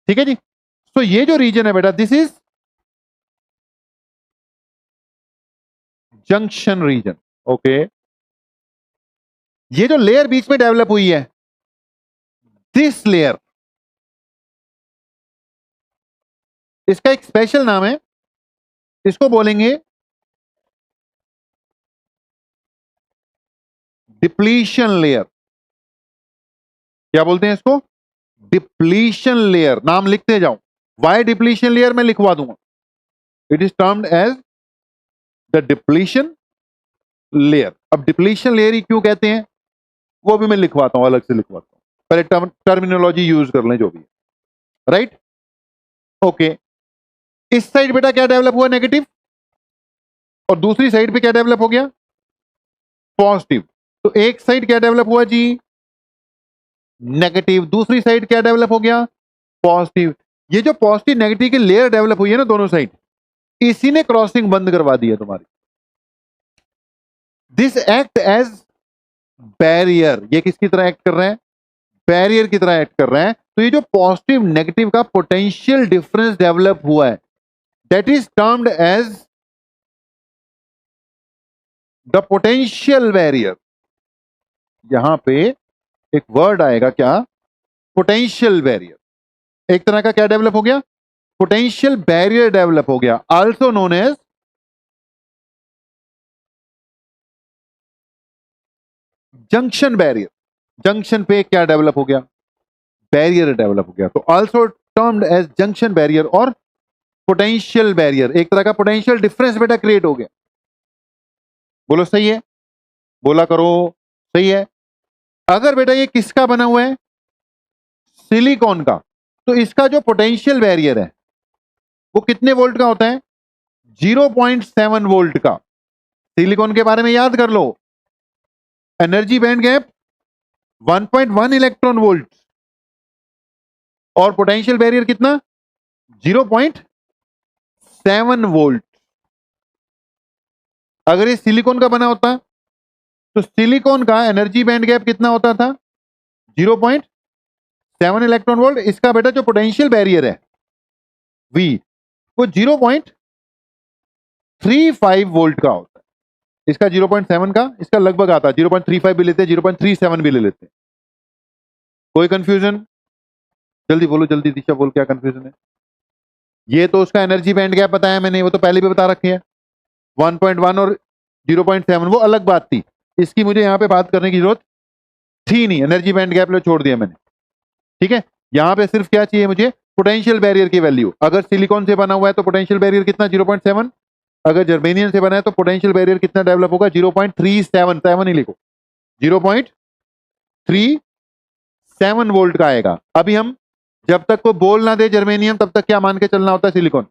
ठीक है जी? तो ये जो रीजन है बेटा, this is junction region. Okay, ये जो लेयर बीच में डेवलप हुई है, दिस लेयर, इसका एक स्पेशल नाम है, इसको बोलेंगे डिप्लीशन लेयर। क्या बोलते हैं इसको? Depletion layer. नाम लिखते जाओ। वाई डिप्लीशन लेयर मैं लिखवा दूंगा। It is termed as the depletion layer. अब डिप्लीशन लेयर ही क्यों कहते हैं? वो भी मैं लिखवाता हूं, अलग से लिखवाता हूं, पहले टर्मिनोलॉजी यूज कर लें जो भी है, राइट। ओके, इस साइड बेटा क्या डेवलप हुआ? नेगेटिव, और दूसरी साइड पे क्या डेवलप हो गया? पॉजिटिव। तो एक साइड क्या डेवलप हुआ जी? नेगेटिव। दूसरी साइड क्या डेवलप हो गया? पॉजिटिव। ये जो पॉजिटिव नेगेटिव की लेयर डेवलप हुई है ना दोनों साइड, इसी ने क्रॉसिंग बंद करवा दी है तुम्हारी। This act as barrier. ये किसकी तरह एक्ट कर रहे हैं? बैरियर की तरह एक्ट कर रहे हैं। तो ये जो पॉजिटिव नेगेटिव का पोटेंशियल डिफरेंस डेवलप हुआ है, that is termed as the potential barrier. यहां पे एक वर्ड आएगा क्या? Potential barrier. एक तरह का क्या डेवलप हो गया? पोटेंशियल बैरियर डेवलप हो गया, also known as junction barrier. Junction पे क्या डेवलप हो गया? बैरियर डेवलप हो गया, तो also termed as junction barrier और पोटेंशियल बैरियर। एक तरह का पोटेंशियल डिफरेंस बेटा क्रिएट हो गया। बोलो सही है? बोला करो सही है। अगर बेटा ये किसका बना हुआ है? सिलिकॉन का, तो इसका जो पोटेंशियल बैरियर है वो कितने वोल्ट का होता है? 0.7 वोल्ट का। सिलिकॉन के बारे में याद कर लो, energy band gap 1.1 electron volt, और पोटेंशियल बैरियर कितना? 0.7 वोल्ट। अगर ये सिलिकॉन का बना होता तो सिलिकॉन का एनर्जी बैंड गैप कितना होता था? 0.7 इलेक्ट्रॉन वोल्ट। इसका बेटा जो पोटेंशियल बैरियर है V, वो 0.35 वोल्ट का होता है। इसका 0.7 का, इसका लगभग आता है 0.35 भी लेते हैं, 0.37 भी ले लेते हैं। कोई कंफ्यूजन? जल्दी बोलो, जल्दी दिशा बोल, क्या कंफ्यूजन है? ये तो उसका एनर्जी बैंड गैप बताया मैंने, वो तो पहले भी बता रखी है। 1.1 और 0.7 वो अलग बात थी, इसकी मुझे यहां पे बात करने की जरूरत थी नहीं, एनर्जी बैंड गैप लो छोड़ दिया मैंने। ठीक है, यहां पे सिर्फ क्या चाहिए मुझे? पोटेंशियल बैरियर की वैल्यू। अगर सिलिकॉन से बना हुआ है तो पोटेंशियल बैरियर कितना? 0.7। अगर जर्मेनियम से बना है तो पोटेंशियल बैरियर कितना डेवलप होगा? 0.37, 7 ही लिखो, 0.37 वोल्ट का आएगा। अभी हम जब तक को बोल ना दे जर्मेनियम, तब तक क्या मान के चलना होता है? सिलिकॉन।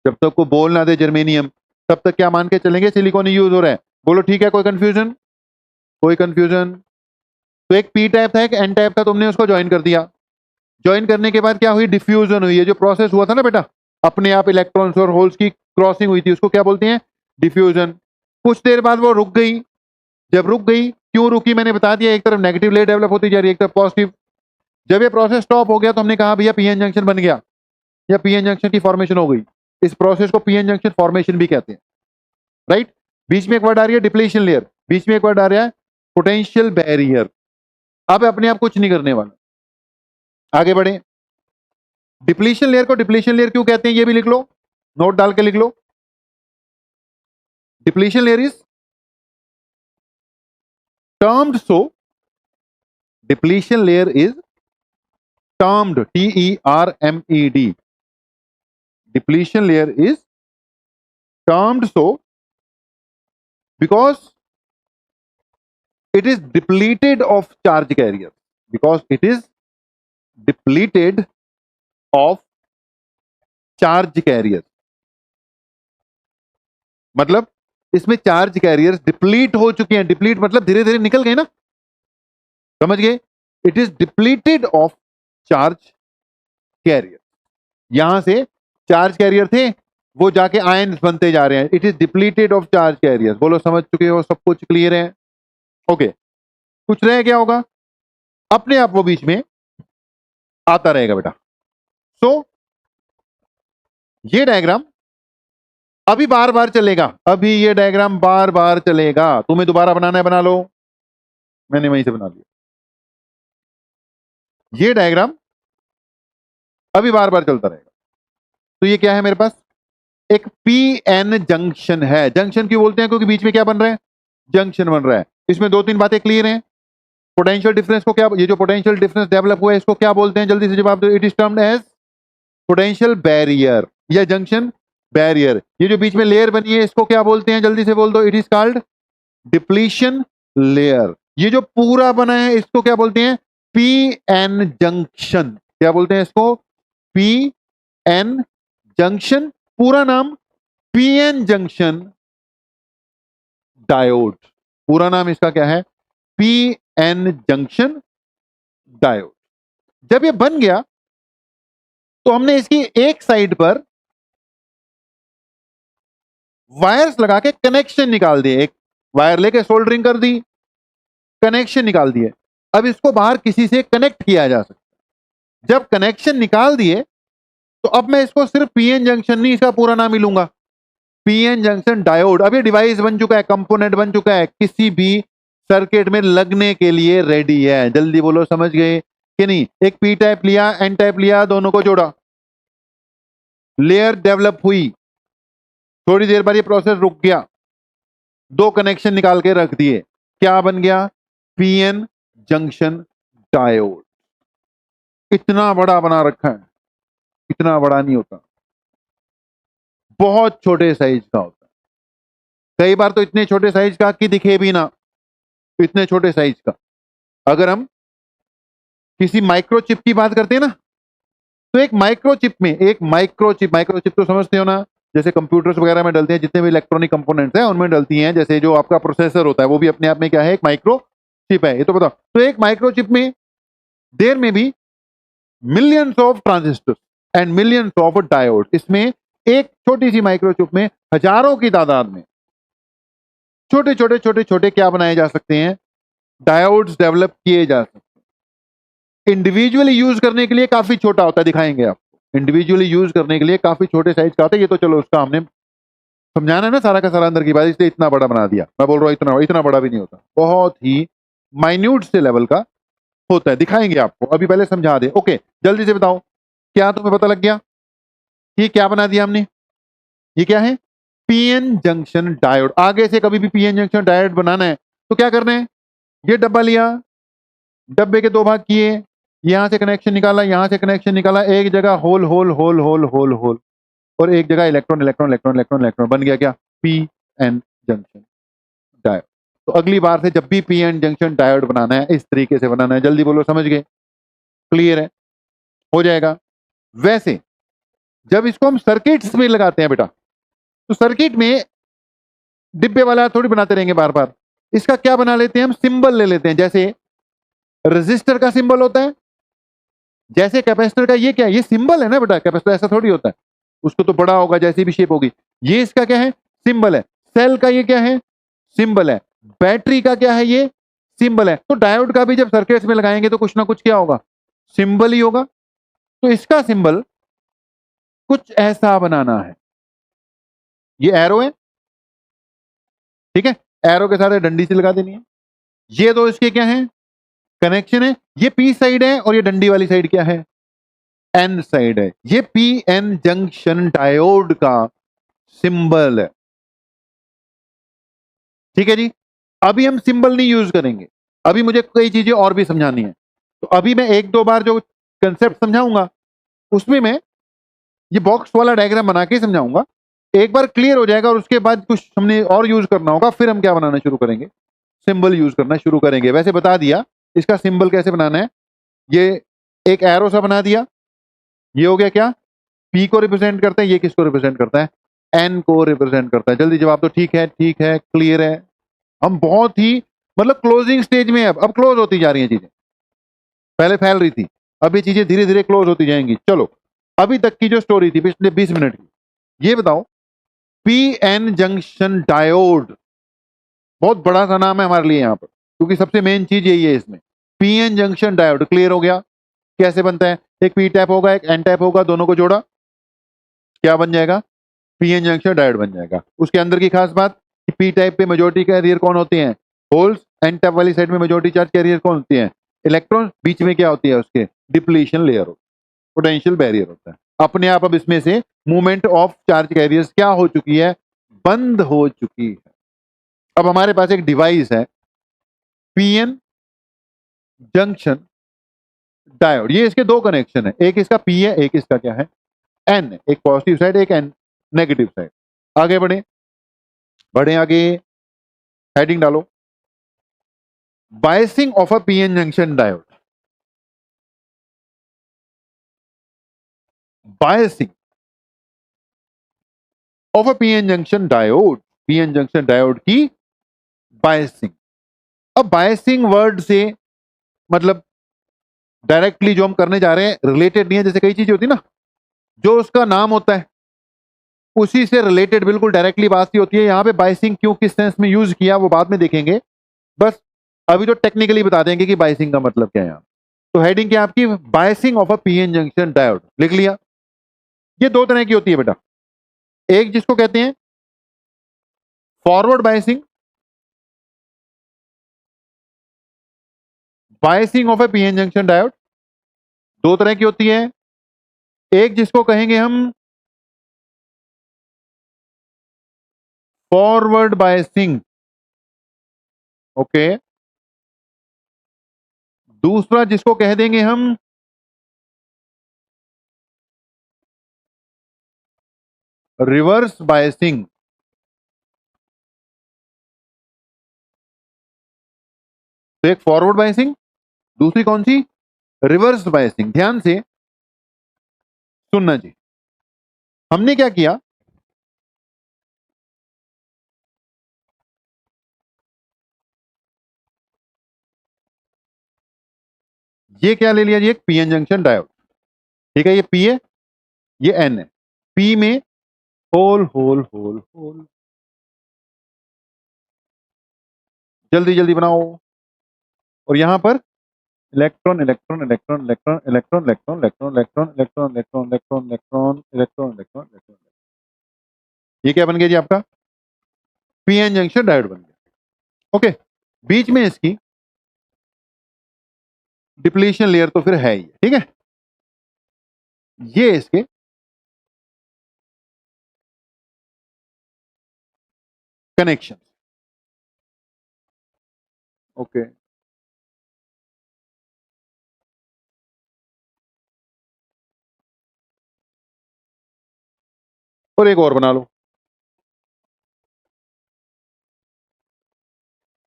जब तक को बोल ना दे जर्मेनियम, तब तक क्या मान के चलेंगे? सिलिकॉन ही यूज हो रहा है। बोलो ठीक है, कोई कंफ्यूजन? कोई कंफ्यूजन? तो एक पी टाइप था, एक एन टाइप था, तुमने उसको ज्वाइन कर दिया। ज्वाइन करने के बाद क्या हुई? डिफ्यूजन हुई है। जो प्रोसेस हुआ था ना बेटा, अपने आप इलेक्ट्रॉन्स और होल्स की क्रॉसिंग हुई थी, उसको क्या बोलते हैं? डिफ्यूजन। कुछ देर बाद वो रुक गई। जब रुक गई, क्यों रुकी मैंने बता दिया, एक तरफ नेगेटिव लेयर डेवलप होती जा रही है, एक तरफ पॉजिटिव। जब ये प्रोसेस स्टॉप हो गया तो हमने कहा भैया पीएन जंक्शन बन गया, या पीएन जंक्शन की फॉर्मेशन हो गई। इस प्रोसेस को पीएन जंक्शन फॉर्मेशन भी कहते हैं, राइट। बीच में एक वर्ड आ रही है डिप्लीशन लेयर, बीच में एक वर्ड आ रहा है पोटेंशियल बैरियर। अब अपने आप कुछ नहीं करने वाला, आगे बढ़े। डिप्लीशन लेयर को डिप्लीशन लेयर क्यों कहते हैं ये भी लिख लो, नोट डाल के लिख लो। Depletion layer is termed so, depletion layer is termed, T-E-R-M-E-D. Depletion layer is termed so because it is depleted of charge carrier. Because it is depleted of charge carrier. मतलब इसमें चार्ज कैरियर्स डिप्लीट हो चुके हैं। Deplete मतलब धीरे धीरे निकल गए ना, समझ गए? It is depleted of charge carrier. यहां से चार्ज कैरियर थे, वो जाके आयन बनते जा रहे हैं। It is depleted of charge carrier. बोलो समझ चुके हो? सब कुछ क्लियर है? ओके, कुछ रह गया होगा? अपने आप वो बीच में आता रहेगा बेटा। सो ये डायग्राम अभी बार बार चलेगा, अभी ये डायग्राम बार बार चलेगा। तुम्हें दोबारा बनाना है बना लो, मैंने वहीं से बना लिया। ये डायग्राम अभी बार बार चलता रहेगा। तो ये क्या है मेरे पास? एक पी एन जंक्शन है। जंक्शन क्यों बोलते हैं? क्योंकि बीच में क्या बन रहा है? जंक्शन बन रहा है। इसमें दो तीन बातें क्लियर हैं। पोटेंशियल डिफरेंस को क्या, ये जो पोटेंशियल डिफरेंस डेवलप हुआ है इसको क्या बोलते हैं? जल्दी से जवाब दो। It is termed as potential barrier या जंक्शन बैरियर। ये जो बीच में लेयर बनी है इसको क्या बोलते हैं? जल्दी से बोल दो। It is called depletion layer. ये जो पूरा बना है इसको क्या बोलते हैं? P N junction. क्या बोलते हैं इसको? P N junction. पूरा नाम पी एन जंक्शन डायोड। पूरा नाम इसका क्या है? P N junction diode. जब ये बन गया तो हमने इसकी एक साइड पर वायर्स लगा के कनेक्शन निकाल दिए। एक वायर लेके सोल्डरिंग कर दी, कनेक्शन निकाल दिए। अब इसको बाहर किसी से कनेक्ट किया जा सकता है। जब कनेक्शन निकाल दिए तो अब मैं इसको सिर्फ पीएन जंक्शन नहीं, इसका पूरा नाम ही लूंगा, पीएन जंक्शन डायोड। अब ये डिवाइस बन चुका है, कंपोनेंट बन चुका है, किसी भी सर्किट में लगने के लिए रेडी है। जल्दी बोलो, समझ गए कि नहीं? एक पी टाइप लिया, एन टाइप लिया, दोनों को जोड़ा, लेयर डेवलप हुई, थोड़ी देर बाद ये प्रोसेस रुक गया, दो कनेक्शन निकाल के रख दिए, क्या बन गया? PN junction diode. इतना बड़ा बना रखा है, इतना बड़ा नहीं होता, बहुत छोटे साइज का होता है। कई बार तो इतने छोटे साइज का कि दिखे भी ना, इतने छोटे साइज का। अगर हम किसी माइक्रोचिप की बात करते हैं ना, तो एक माइक्रोचिप में, एक माइक्रोचिप तो समझते हो ना, जैसे कंप्यूटर्स वगैरह में डलते हैं, जितने भी इलेक्ट्रॉनिक कंपोनेंट्स हैं उनमें डलती हैं। जैसे जो आपका प्रोसेसर होता है वो भी अपने आप में क्या है? एक माइक्रोचिप है, ये तो बताओ। तो एक माइक्रोचिप में देयर में भी millions of transistors and millions of diode. इसमें एक छोटी सी माइक्रोचिप में हजारों की तादाद में छोटे छोटे छोटे छोटे क्या बनाए जा सकते हैं? डायोड्स डेवलप किए जा सकते हैं। इंडिविजुअली यूज करने के लिए काफी छोटा होता है, दिखाएंगे आपको। इंडिविजुअली यूज करने के लिए काफी छोटे साइज का होता है। ये तो चलो उसका हमने समझाना है ना सारा का सारा अंदर की बात, इसलिए इतना बड़ा बना दिया। मैं बोल रहा हूँ इतना इतना बड़ा भी नहीं होता, बहुत ही माइन्यूट से लेवल का होता है, दिखाएंगे आपको। अभी पहले समझा दे। ओके, जल्दी से बताओ, क्या तुम्हें पता लग गया? ये क्या बना दिया हमने? ये क्या है? PN junction diode. आगे से कभी भी पीएन जंक्शन डायोड बनाना है तो क्या करना है? ये डब्बा लिया, डब्बे के दो भाग किए, यहां से कनेक्शन निकाला, यहां से कनेक्शन निकाला, एक जगह hole hole hole hole hole hole, और एक जगह electron electron electron electron electron. बन गया क्या? P N junction diode. तो अगली बार से जब भी पी एन जंक्शन डायोड बनाना है इस तरीके से बनाना है। जल्दी बोलो, समझ गए? क्लियर है? हो जाएगा। वैसे जब इसको हम सर्किट्स में लगाते हैं बेटा, तो सर्किट में डिब्बे वाला थोड़ी बनाते रहेंगे बार बार। इसका क्या बना लेते हैं हम? सिंबल ले लेते हैं। जैसे रजिस्टर का सिंबल होता है, जैसे कैपेसिटर का ये क्या है? ये सिंबल है ना बेटा। कैपेसिटर ऐसा थोड़ी होता है, उसको तो बड़ा होगा, जैसी भी शेप होगी। ये इसका क्या है? सिंबल है। सेल का ये क्या है? सिंबल है। बैटरी का क्या है? ये सिंबल है। तो डायोड का भी जब सर्किट्स में लगाएंगे तो कुछ ना कुछ क्या होगा? सिंबल ही होगा। तो इसका सिंबल कुछ ऐसा बनाना है। ये एरो है, ठीक है, एरो के साथ डंडी से लगा देनी है। ये दो इसके क्या है? कनेक्शन है। ये पी साइड है और ये डंडी वाली साइड क्या है? एन साइड है। ये पी एन जंक्शन डायोड का सिंबल है। ठीक है जी। अभी हम सिंबल नहीं यूज करेंगे, अभी मुझे कई चीजें और भी समझानी है। तो अभी मैं एक दो बार जो कंसेप्ट समझाऊंगा उसमें मैं ये बॉक्स वाला डायग्राम बना के समझाऊंगा। एक बार क्लियर हो जाएगा और उसके बाद कुछ हमने और यूज करना होगा, फिर हम क्या बनाना शुरू करेंगे? सिंबल यूज करना शुरू करेंगे। वैसे बता दिया इसका सिंबल कैसे बनाना है। ये एक एरो सा बना दिया, ये हो गया क्या? पी को रिप्रेजेंट करता है। ये किसको रिप्रेजेंट करता है? एन को रिप्रेजेंट करता है। जल्दी जवाब दो। ठीक है, क्लियर है। हम बहुत ही मतलब क्लोजिंग स्टेज में है। अब क्लोज होती जा रही हैं चीजें, पहले फैल रही थी, अब ये चीजें धीरे धीरे क्लोज होती जाएंगी। चलो, अभी तक की जो स्टोरी थी पिछले 20 मिनट की, ये बताओ। पी एन जंक्शन डायोड बहुत बड़ा सा नाम है हमारे लिए यहाँ पर, क्योंकि सबसे मेन चीज यही है इसमें। P N junction diode clear हो गया? कैसे बनता है? एक पी टाइप होगा, एक एन टाइप होगा, दोनों को जोड़ा, क्या बन जाएगा? पी एन जंक्शन डायोड बन जाएगा। उसके अंदर की खास बात कि पी टाइप पे मेजोरिटी कैरियर कौन होते हैं? होल्स। एन टाइप वाली साइड में मेजोरिटी चार्ज कैरियर कौन होती है? इलेक्ट्रॉन। बीच में क्या होती है? उसके डिप्लीशन लेयर होता है, पोटेंशियल बैरियर होता है अपने आप। अब इसमें से मूवमेंट ऑफ चार्ज कैरियर्स क्या हो चुकी है? बंद हो चुकी है। अब हमारे पास एक डिवाइस है पीएन जंक्शन डायोड। ये इसके दो कनेक्शन है, एक इसका पी है, एक इसका क्या है? एन। एक पॉजिटिव साइड, एक एन नेगेटिव साइड। आगे बढ़े, बढ़े आगे, हेडिंग डालो। Biasing of a PN junction diode, biasing of a PN junction diode, PN junction diode की बायसिंग। अब बायसिंग वर्ड से मतलब डायरेक्टली जो हम करने जा रहे हैं रिलेटेड नहीं है, जैसे कई चीजें होती है ना, जो उसका नाम होता है उसी से रिलेटेड बिल्कुल डायरेक्टली बात ही होती है। यहां पे बायसिंग क्यों किस सेंस में यूज किया वो बाद में देखेंगे, बस अभी तो टेक्निकली बता देंगे कि बायसिंग का मतलब क्या है यहां। तो हेडिंग क्या आपकी, biasing of a PN junction diode, लिख लिया। ये दो तरह की होती है बेटा, एक जिसको कहते हैं forward biasing, biasing of A PN junction diode दो तरह की होती है। एक जिसको कहेंगे हम फॉरवर्ड बायसिंग, ओके। दूसरा जिसको कह देंगे हम रिवर्स बायसिंग। तो एक फॉरवर्ड बायसिंग, दूसरी कौन सी, रिवर्स बायसिंग। ध्यान से सुनना जी, हमने क्या किया, ये क्या ले लिया जी, एक पीएन जंक्शन डायोड, ठीक है। ये पी है, ये एन है। पी में होल होल होल होल, जल्दी जल्दी बनाओ। और यहां पर electron electron electron electron electron electron electron electron electron electron electron electron electron electron, ये क्या बन गया जी आपका, पीएन जंक्शन डायोड बन गया, ओके। बीच में इसकी डिप्लीशन लेयर तो फिर है ही, ठीक है। ये इसके कनेक्शन, ओके। और एक और बना लो,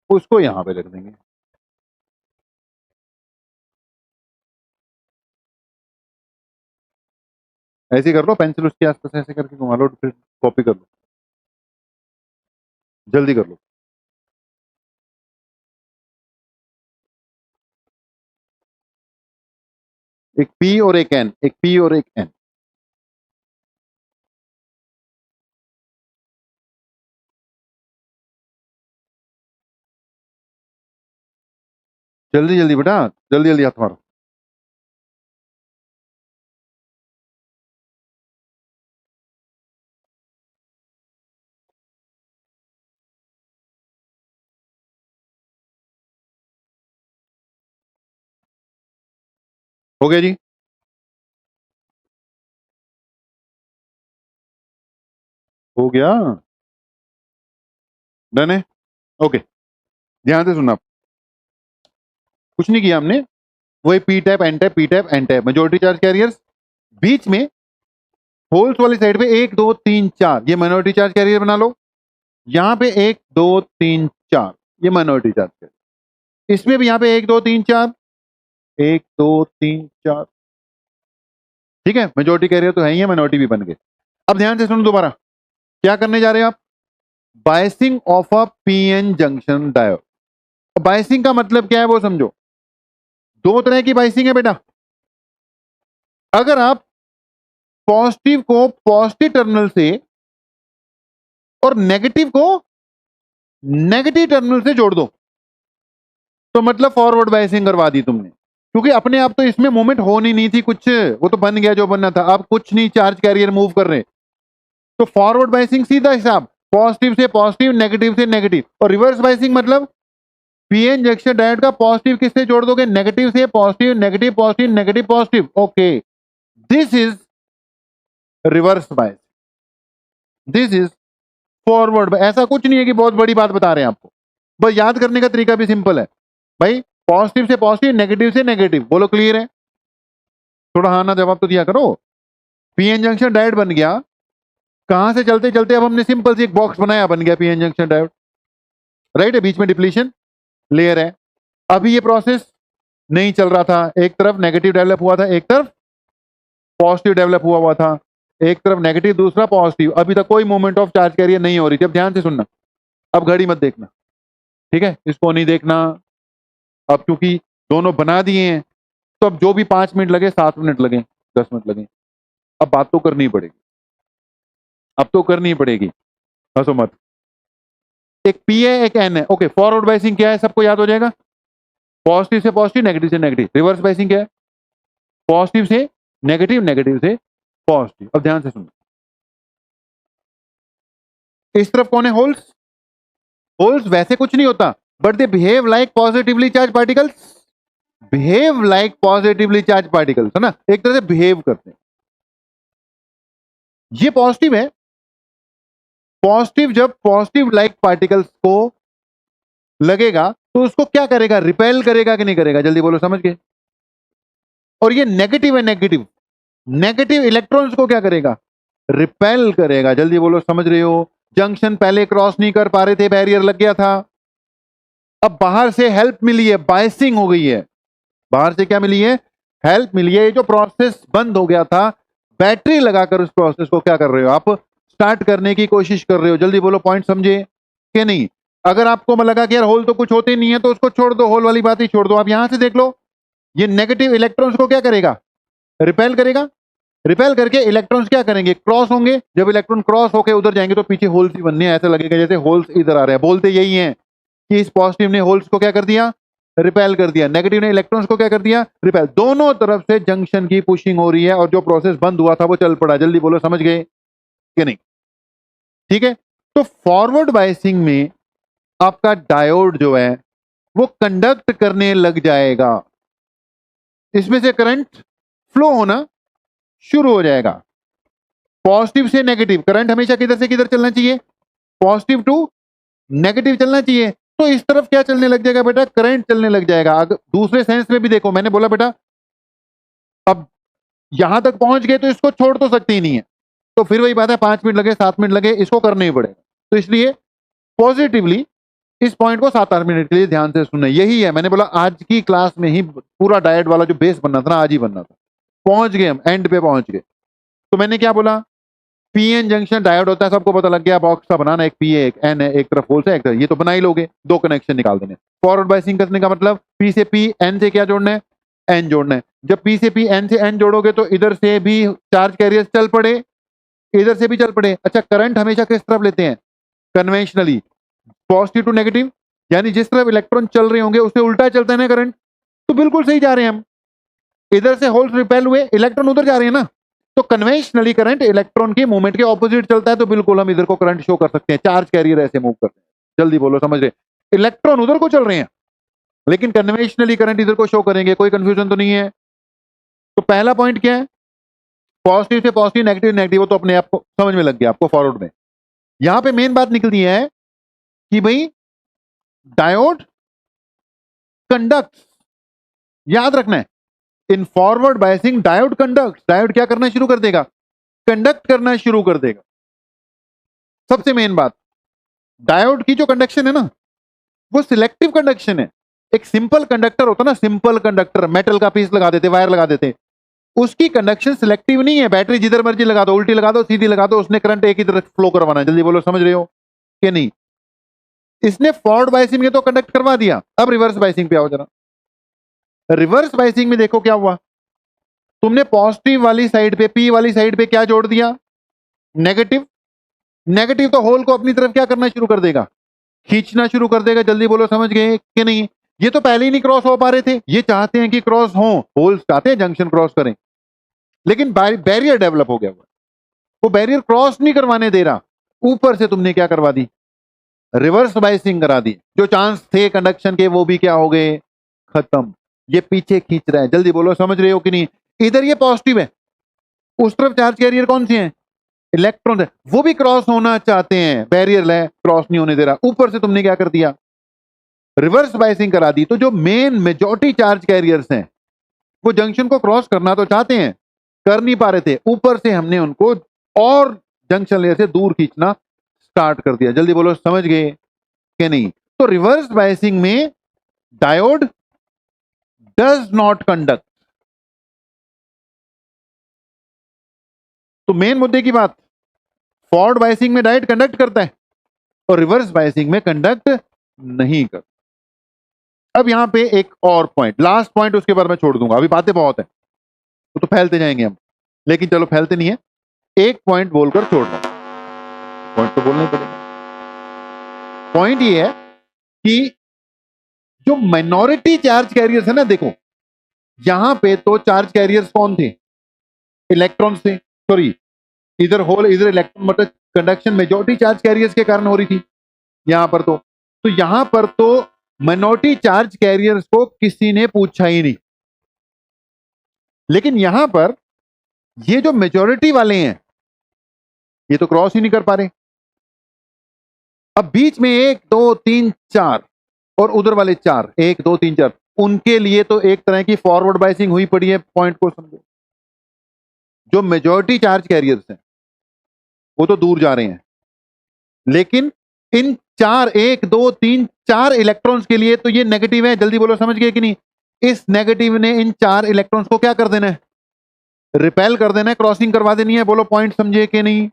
उसको यहां पे रख देंगे। ऐसे ही कर लो, पेंसिल उसके आसपास ऐसे करके घुमा लो, फिर कॉपी कर लो, जल्दी कर लो। एक पी और एक एन, एक पी और एक एन, जल्दी जल्दी बेटा, जल्दी जल्दी हाथ मारो। हो गया जी, हो गया, डन है, ओके। ध्यान से सुनना, कुछ नहीं किया हमने, वही p type N type p type N type, majority charge carriers, बीच में होल्स वाली साइड पे एक दो तीन चार, ये माइनॉरिटी चार्ज कैरियर बना लो। यहां पे एक दो तीन चार, ये माइनॉरिटी चार्ज कैरियर। इसमें भी यहां पे एक दो तीन चार, एक दो तीन चार, ठीक है। मेजोरिटी कैरियर तो है ही है, माइनॉरिटी भी बन गए। अब ध्यान से सुनो दोबारा, क्या करने जा रहे हैं आप, biasing of a PN junction diode. Biasing का मतलब क्या है वो समझो, दो तरह की बायसिंग है बेटा। अगर आप पॉजिटिव को पॉजिटिव टर्मिनल से और नेगेटिव को नेगेटिव टर्मिनल से जोड़ दो, तो मतलब फॉरवर्ड बायसिंग करवा दी तुमने, क्योंकि अपने आप तो इसमें मूवमेंट होनी नहीं थी कुछ, वो तो बन गया जो बनना था। अब कुछ नहीं, चार्ज कैरियर मूव कर रहे, तो फॉरवर्ड बायसिंग सीधा हिसाब, पॉजिटिव से पॉजिटिव, नेगेटिव से नेगेटिव। और रिवर्स बायसिंग मतलब पीएन जंक्शन डायोड का पॉजिटिव किससे जोड़ दोगे, नेगेटिव से positive, negative positive, negative positive, okay. This is reverse bias, this is forward. ऐसा कुछ नहीं है कि बहुत बड़ी बात बता रहे हैं आपको, बस याद करने का तरीका भी सिंपल है भाई, पॉजिटिव से पॉजिटिव, नेगेटिव से नेगेटिव, बोलो क्लियर है। थोड़ा हाँ ना जवाब तो दिया करो। पीएन जंक्शन डायोड बन गया, कहां से चलते चलते अब हमने सिंपल सी एक बॉक्स बनाया, बन गया पीएन जंक्शन डायोड, राइट है। बीच में डिप्लीशन लेयर है, अभी ये प्रोसेस नहीं चल रहा था, एक तरफ नेगेटिव डेवलप हुआ था, एक तरफ पॉजिटिव डेवलप हुआ था, एक तरफ नेगेटिव दूसरा पॉजिटिव, अभी तक कोई मूवमेंट ऑफ चार्ज कैरियर नहीं हो रही थी। अब ध्यान से सुनना, अब घड़ी मत देखना, ठीक है, इसको नहीं देखना। अब क्योंकि दोनों बना दिए हैं तो अब जो भी 5 मिनट लगे, 7 मिनट लगे, 10 मिनट लगे, अब बात तो करनी पड़ेगी, अब तो करनी पड़ेगी, हंसो मत। एक पी है, एक एन है। ओके, फॉरवर्ड बायसिंग क्या है, सबको याद हो जाएगा, पॉजिटिव से पॉजिटिव, नेगेटिव से नेगेटिव। रिवर्स बायसिंग क्या है, पॉजिटिव से नेगेटिव, नेगेटिव से पॉजिटिव। अब ध्यान से सुनो, इस तरफ कौन है, होल्स। होल्स वैसे कुछ नहीं होता, but they behave like positively charge particles, behave like positively charge particles, है ना, एक तरह से बिहेव करते हैं। ये पॉजिटिव है, पॉजिटिव जब पॉजिटिव लाइक पार्टिकल्स को लगेगा तो उसको क्या करेगा, रिपेल करेगा कि नहीं करेगा, जल्दी बोलो, समझ गए। और ये नेगेटिव है, नेगेटिव, नेगेटिव इलेक्ट्रॉन्स को क्या करेगा, रिपेल करेगा, जल्दी बोलो, समझ रहे हो। जंक्शन पहले क्रॉस नहीं कर पा रहे थे, बैरियर लग गया था, अब बाहर से हेल्प मिली है, बायसिंग हो गई है, बाहर से क्या मिली है, हेल्प मिली है। ये जो प्रोसेस बंद हो गया था, बैटरी लगाकर उस प्रोसेस को क्या कर रहे हो आप, स्टार्ट करने की कोशिश कर रहे हो। जल्दी बोलो, पॉइंट समझे कि नहीं। अगर आपको लगा कि यार होल तो कुछ होते नहीं है तो उसको छोड़ दो, होल वाली बात ही छोड़ दो। आप यहां से देख लो, ये नेगेटिव इलेक्ट्रॉन्स को क्या करेगा, रिपेल करेगा, रिपेल करके इलेक्ट्रॉन्स क्या करेंगे, क्रॉस होंगे। जब इलेक्ट्रॉन क्रॉस होकर उधर जाएंगे तो पीछे होल्स ही बनने हैं, ऐसा लगेगा जैसे होल्स इधर आ रहे हैं। बोलते यही है कि इस पॉजिटिव ने होल्स को क्या कर दिया, रिपेल कर दिया, नेगेटिव ने इलेक्ट्रॉन्स को क्या कर दिया, रिपेल। दोनों तरफ से जंक्शन की पुशिंग हो रही है और जो प्रोसेस बंद हुआ था वो चल पड़ा। जल्दी बोलो, समझ गए कि नहीं, ठीक है। तो फॉरवर्ड बायसिंग में आपका डायोड जो है वो कंडक्ट करने लग जाएगा, इसमें से करंट फ्लो होना शुरू हो जाएगा। पॉजिटिव से नेगेटिव, करंट हमेशा किधर से किधर चलना चाहिए, पॉजिटिव टू नेगेटिव चलना चाहिए। तो इस तरफ क्या चलने लग जाएगा बेटा, करंट चलने लग जाएगा। अगर दूसरे सेंस में भी देखो, मैंने बोला बेटा अब यहां तक पहुंच गए तो इसको छोड़ तो सकते ही नहीं है, तो फिर वही बात है, 5 मिनट लगे, 7 मिनट लगे, इसको करना ही पड़ेगा। तो इसलिए पॉजिटिवली इस पॉइंट को 7-8 मिनट के लिए ध्यान से सुनना। यही है, मैंने बोला आज की क्लास में ही पूरा डायट वाला जो बेस बनना था ना, आज ही बनना था। पहुंच गए हम, एंड पे पहुंच गए। तो मैंने क्या बोला, पीएन जंक्शन डायोड होता है, सबको पता लग गया। बॉक्स का बनाना, एक पी है, एक एन है, एक तरफ होल्स है, एक तरफ, ये तो बना ही लोगे, दो कनेक्शन निकाल देने। फॉरवर्ड बायसिंग करने का मतलब पी से पी, एन से क्या जोड़ना है, एन जोड़ना है। जब पी से पी, एन से एन जोड़ोगे तो इधर से भी चार्ज कैरियर चल पड़े, इधर से भी चल पड़े। अच्छा, करंट हमेशा किस तरफ लेते हैं, कन्वेंशनली पॉजिटिव टू नेगेटिव, यानी जिस तरफ इलेक्ट्रॉन चल रहे होंगे उससे उल्टा चलता है ना करंट। तो बिल्कुल सही जा रहे हैं हम, इधर से होल्स रिपेल हुए, इलेक्ट्रॉन उधर जा रहे हैं ना, तो कन्वेंशनली करंट इलेक्ट्रॉन के मूवमेंट के ऑपोजिट चलता है, तो बिल्कुल हम इधर को करंट शो कर सकते हैं। चार्ज कैरियर ऐसे मूव करते हैं, जल्दी बोलो, समझ रहे, इलेक्ट्रॉन उधर को चल रहे हैं लेकिन कन्वेंशनली करंट इधर को शो करेंगे। कोई कंफ्यूजन तो नहीं है। तो पहला पॉइंट क्या है, पॉजिटिव से पॉजिटिव, नेगेटिव नेगेटिव, तो अपने आप को समझ में लग गया आपको फॉरवर्ड में। यहां पे मेन बात निकलती है कि भाई डायोड कंडक्ट, याद रखना है, in forward biasing diode conduct. Diode क्या करना शुरू कर देगा, कंडक्ट करना शुरू कर देगा। सबसे मेन बात, डायोड की जो कंडक्शन है ना वो सिलेक्टिव कंडक्शन है। एक सिंपल कंडक्टर होता ना, सिंपल कंडक्टर, मेटल का पीस लगा देते, वायर लगा देते, उसकी कंडक्शन सिलेक्टिव नहीं है। बैटरी जिधर मर्जी लगा दो, उल्टी लगा दो, सीधी लगा दो, उसने करंट एक ही तरफ फ्लो करवाना है। जल्दी बोलो, समझ रहे हो कि नहीं। इसने फॉरवर्ड बायसिंग में तो कंडक्ट करवा दिया, अब रिवर्स बायसिंग पे आओ जरा। रिवर्स बायसिंग में देखो क्या हुआ, तुमने पॉजिटिव वाली साइड पे, पी वाली साइड पे क्या जोड़ दिया, नेगेटिव। नेगेटिव तो होल को अपनी तरफ क्या करना शुरू कर देगा, खींचना शुरू कर देगा। जल्दी बोलो, समझ गए कि नहीं। ये तो पहले ही नहीं क्रॉस हो पा रहे थे, ये चाहते हैं कि क्रॉस हो, होल्स चाहते हैं जंक्शन क्रॉस करें, लेकिन बैरियर डेवलप हो गया हुआ, वो बैरियर क्रॉस नहीं करवाने दे रहा। ऊपर से तुमने क्या करवा दी, रिवर्स बायसिंग करा दी। जो चांस थे कंडक्शन के वो भी क्या हो गए, खत्म। ये पीछे खींच रहा है, जल्दी बोलो, समझ रहे हो कि नहीं। इधर ये पॉजिटिव है, उस तरफ चार्ज कैरियर कौन सी है, इलेक्ट्रॉन है, वो भी क्रॉस होना चाहते हैं, बैरियर है, क्रॉस नहीं होने दे रहा। ऊपर से तुमने क्या कर दिया, रिवर्स बायसिंग करा दी। तो जो मेन मेजॉरिटी चार्ज कैरियर्स हैं वो जंक्शन को क्रॉस करना तो चाहते हैं, कर नहीं पा रहे थे, ऊपर से हमने उनको और जंक्शन लेयर से दूर खींचना स्टार्ट कर दिया। जल्दी बोलो, समझ गए कि नहीं। तो रिवर्स बायसिंग में डायोड डज नॉट कंडक्ट। तो मेन मुद्दे की बात, फॉरवर्ड बायसिंग में डायरेक्ट कंडक्ट करता है और रिवर्स बायसिंग में कंडक्ट नहीं करता। अब यहां पे एक और पॉइंट, लास्ट पॉइंट, उसके बाद मैं छोड़ दूंगा, अभी बातें बहुत है तो फैलते जाएंगे हम, लेकिन चलो फैलते नहीं है, एक पॉइंट बोलकर छोड़ रहा हूं। पॉइंट तो बोलना ही पड़ेगा। पॉइंट ये है कि जो माइनॉरिटी चार्ज कैरियर्स है ना, देखो यहां पे तो चार्ज कैरियर्स कौन थे, इलेक्ट्रॉन थे, सॉरी इधर होल इधर इलेक्ट्रॉन, मतलब कंडक्शन मेजॉरिटी चार्ज कैरियर्स के कारण हो रही थी यहां पर। तो यहां पर तो माइनॉरिटी चार्ज कैरियर्स को किसी ने पूछा ही नहीं, लेकिन यहां पर ये जो मेजॉरिटी वाले हैं ये तो क्रॉस ही नहीं कर पा रहे। अब बीच में 1 2 3 4 और उधर वाले 4, 1 2 3 4, उनके लिए तो एक तरह की फॉरवर्ड बायसिंग हुई पड़ी है। पॉइंट को समझो, जो मेजॉरिटी चार्ज कैरियर्स हैं वो तो दूर जा रहे हैं, लेकिन इन 4 1 2 3 4 इलेक्ट्रॉन्स के लिए तो ये नेगेटिव है। जल्दी बोलो, समझ गए कि नहीं? इस नेगेटिव ने इन 4 इलेक्ट्रॉन्स को क्या कर देना है, रिपेल कर देना है, क्रॉसिंग करवा देनी है। बोलो पॉइंट समझे कि नहीं?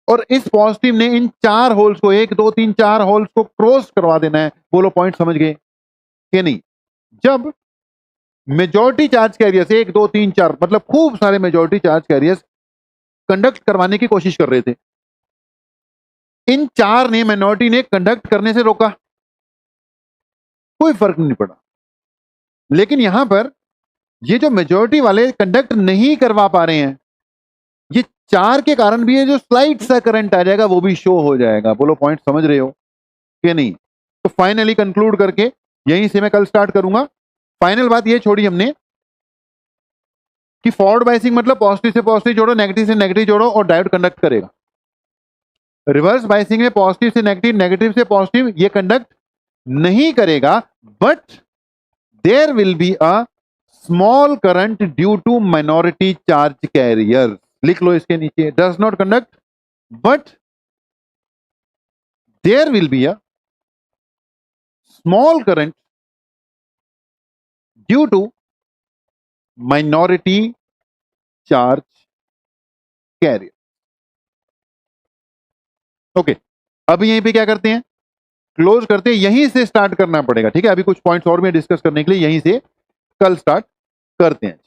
और इस पॉजिटिव ने इन 4 होल्स को, 1 2 3 4 होल्स को क्रॉस करवा देना है। बोलो पॉइंट समझ गए कि नहीं? जब मेजॉरिटी चार्ज कैरियर्स 1 2 3 4, मतलब खूब सारे मेजॉरिटी चार्ज कैरियर्स कंडक्ट करवाने की कोशिश कर रहे थे, इन 4 ने, माइनॉरिटी ने कंडक्ट करने से रोका, कोई फर्क नहीं पड़ा। लेकिन यहां पर ये जो मेजॉरिटी वाले कंडक्ट नहीं करवा पा रहे हैं, ये 4 के कारण भी है, जो स्लाइट सा करंट आ जाएगा वो भी शो हो जाएगा। बोलो पॉइंट समझ रहे हो कि नहीं? तो फाइनली कंक्लूड करके यहीं से मैं कल स्टार्ट करूंगा। फाइनल बात ये छोड़ी हमने कि फॉरवर्ड बायसिंग मतलब पॉजिटिव से पॉजिटिव जोड़ो, नेगेटिव से नेगेटिव जोड़ो और डायोड कंडक्ट करेगा। रिवर्स बायसिंग में पॉजिटिव से नेगेटिव, नेगेटिव से पॉजिटिव ये कंडक्ट नहीं करेगा, but there will be a small current due to minority charge carrier. लिख लो इसके नीचे, does not conduct but there will be a small current due to minority charge carrier. Okay, अभी यहीं पे क्या करते हैं, क्लोज करते हैं। यहीं से स्टार्ट करना पड़ेगा, ठीक है? अभी कुछ पॉइंट्स और में डिस्कस करने के लिए यहीं से कल स्टार्ट करते हैं।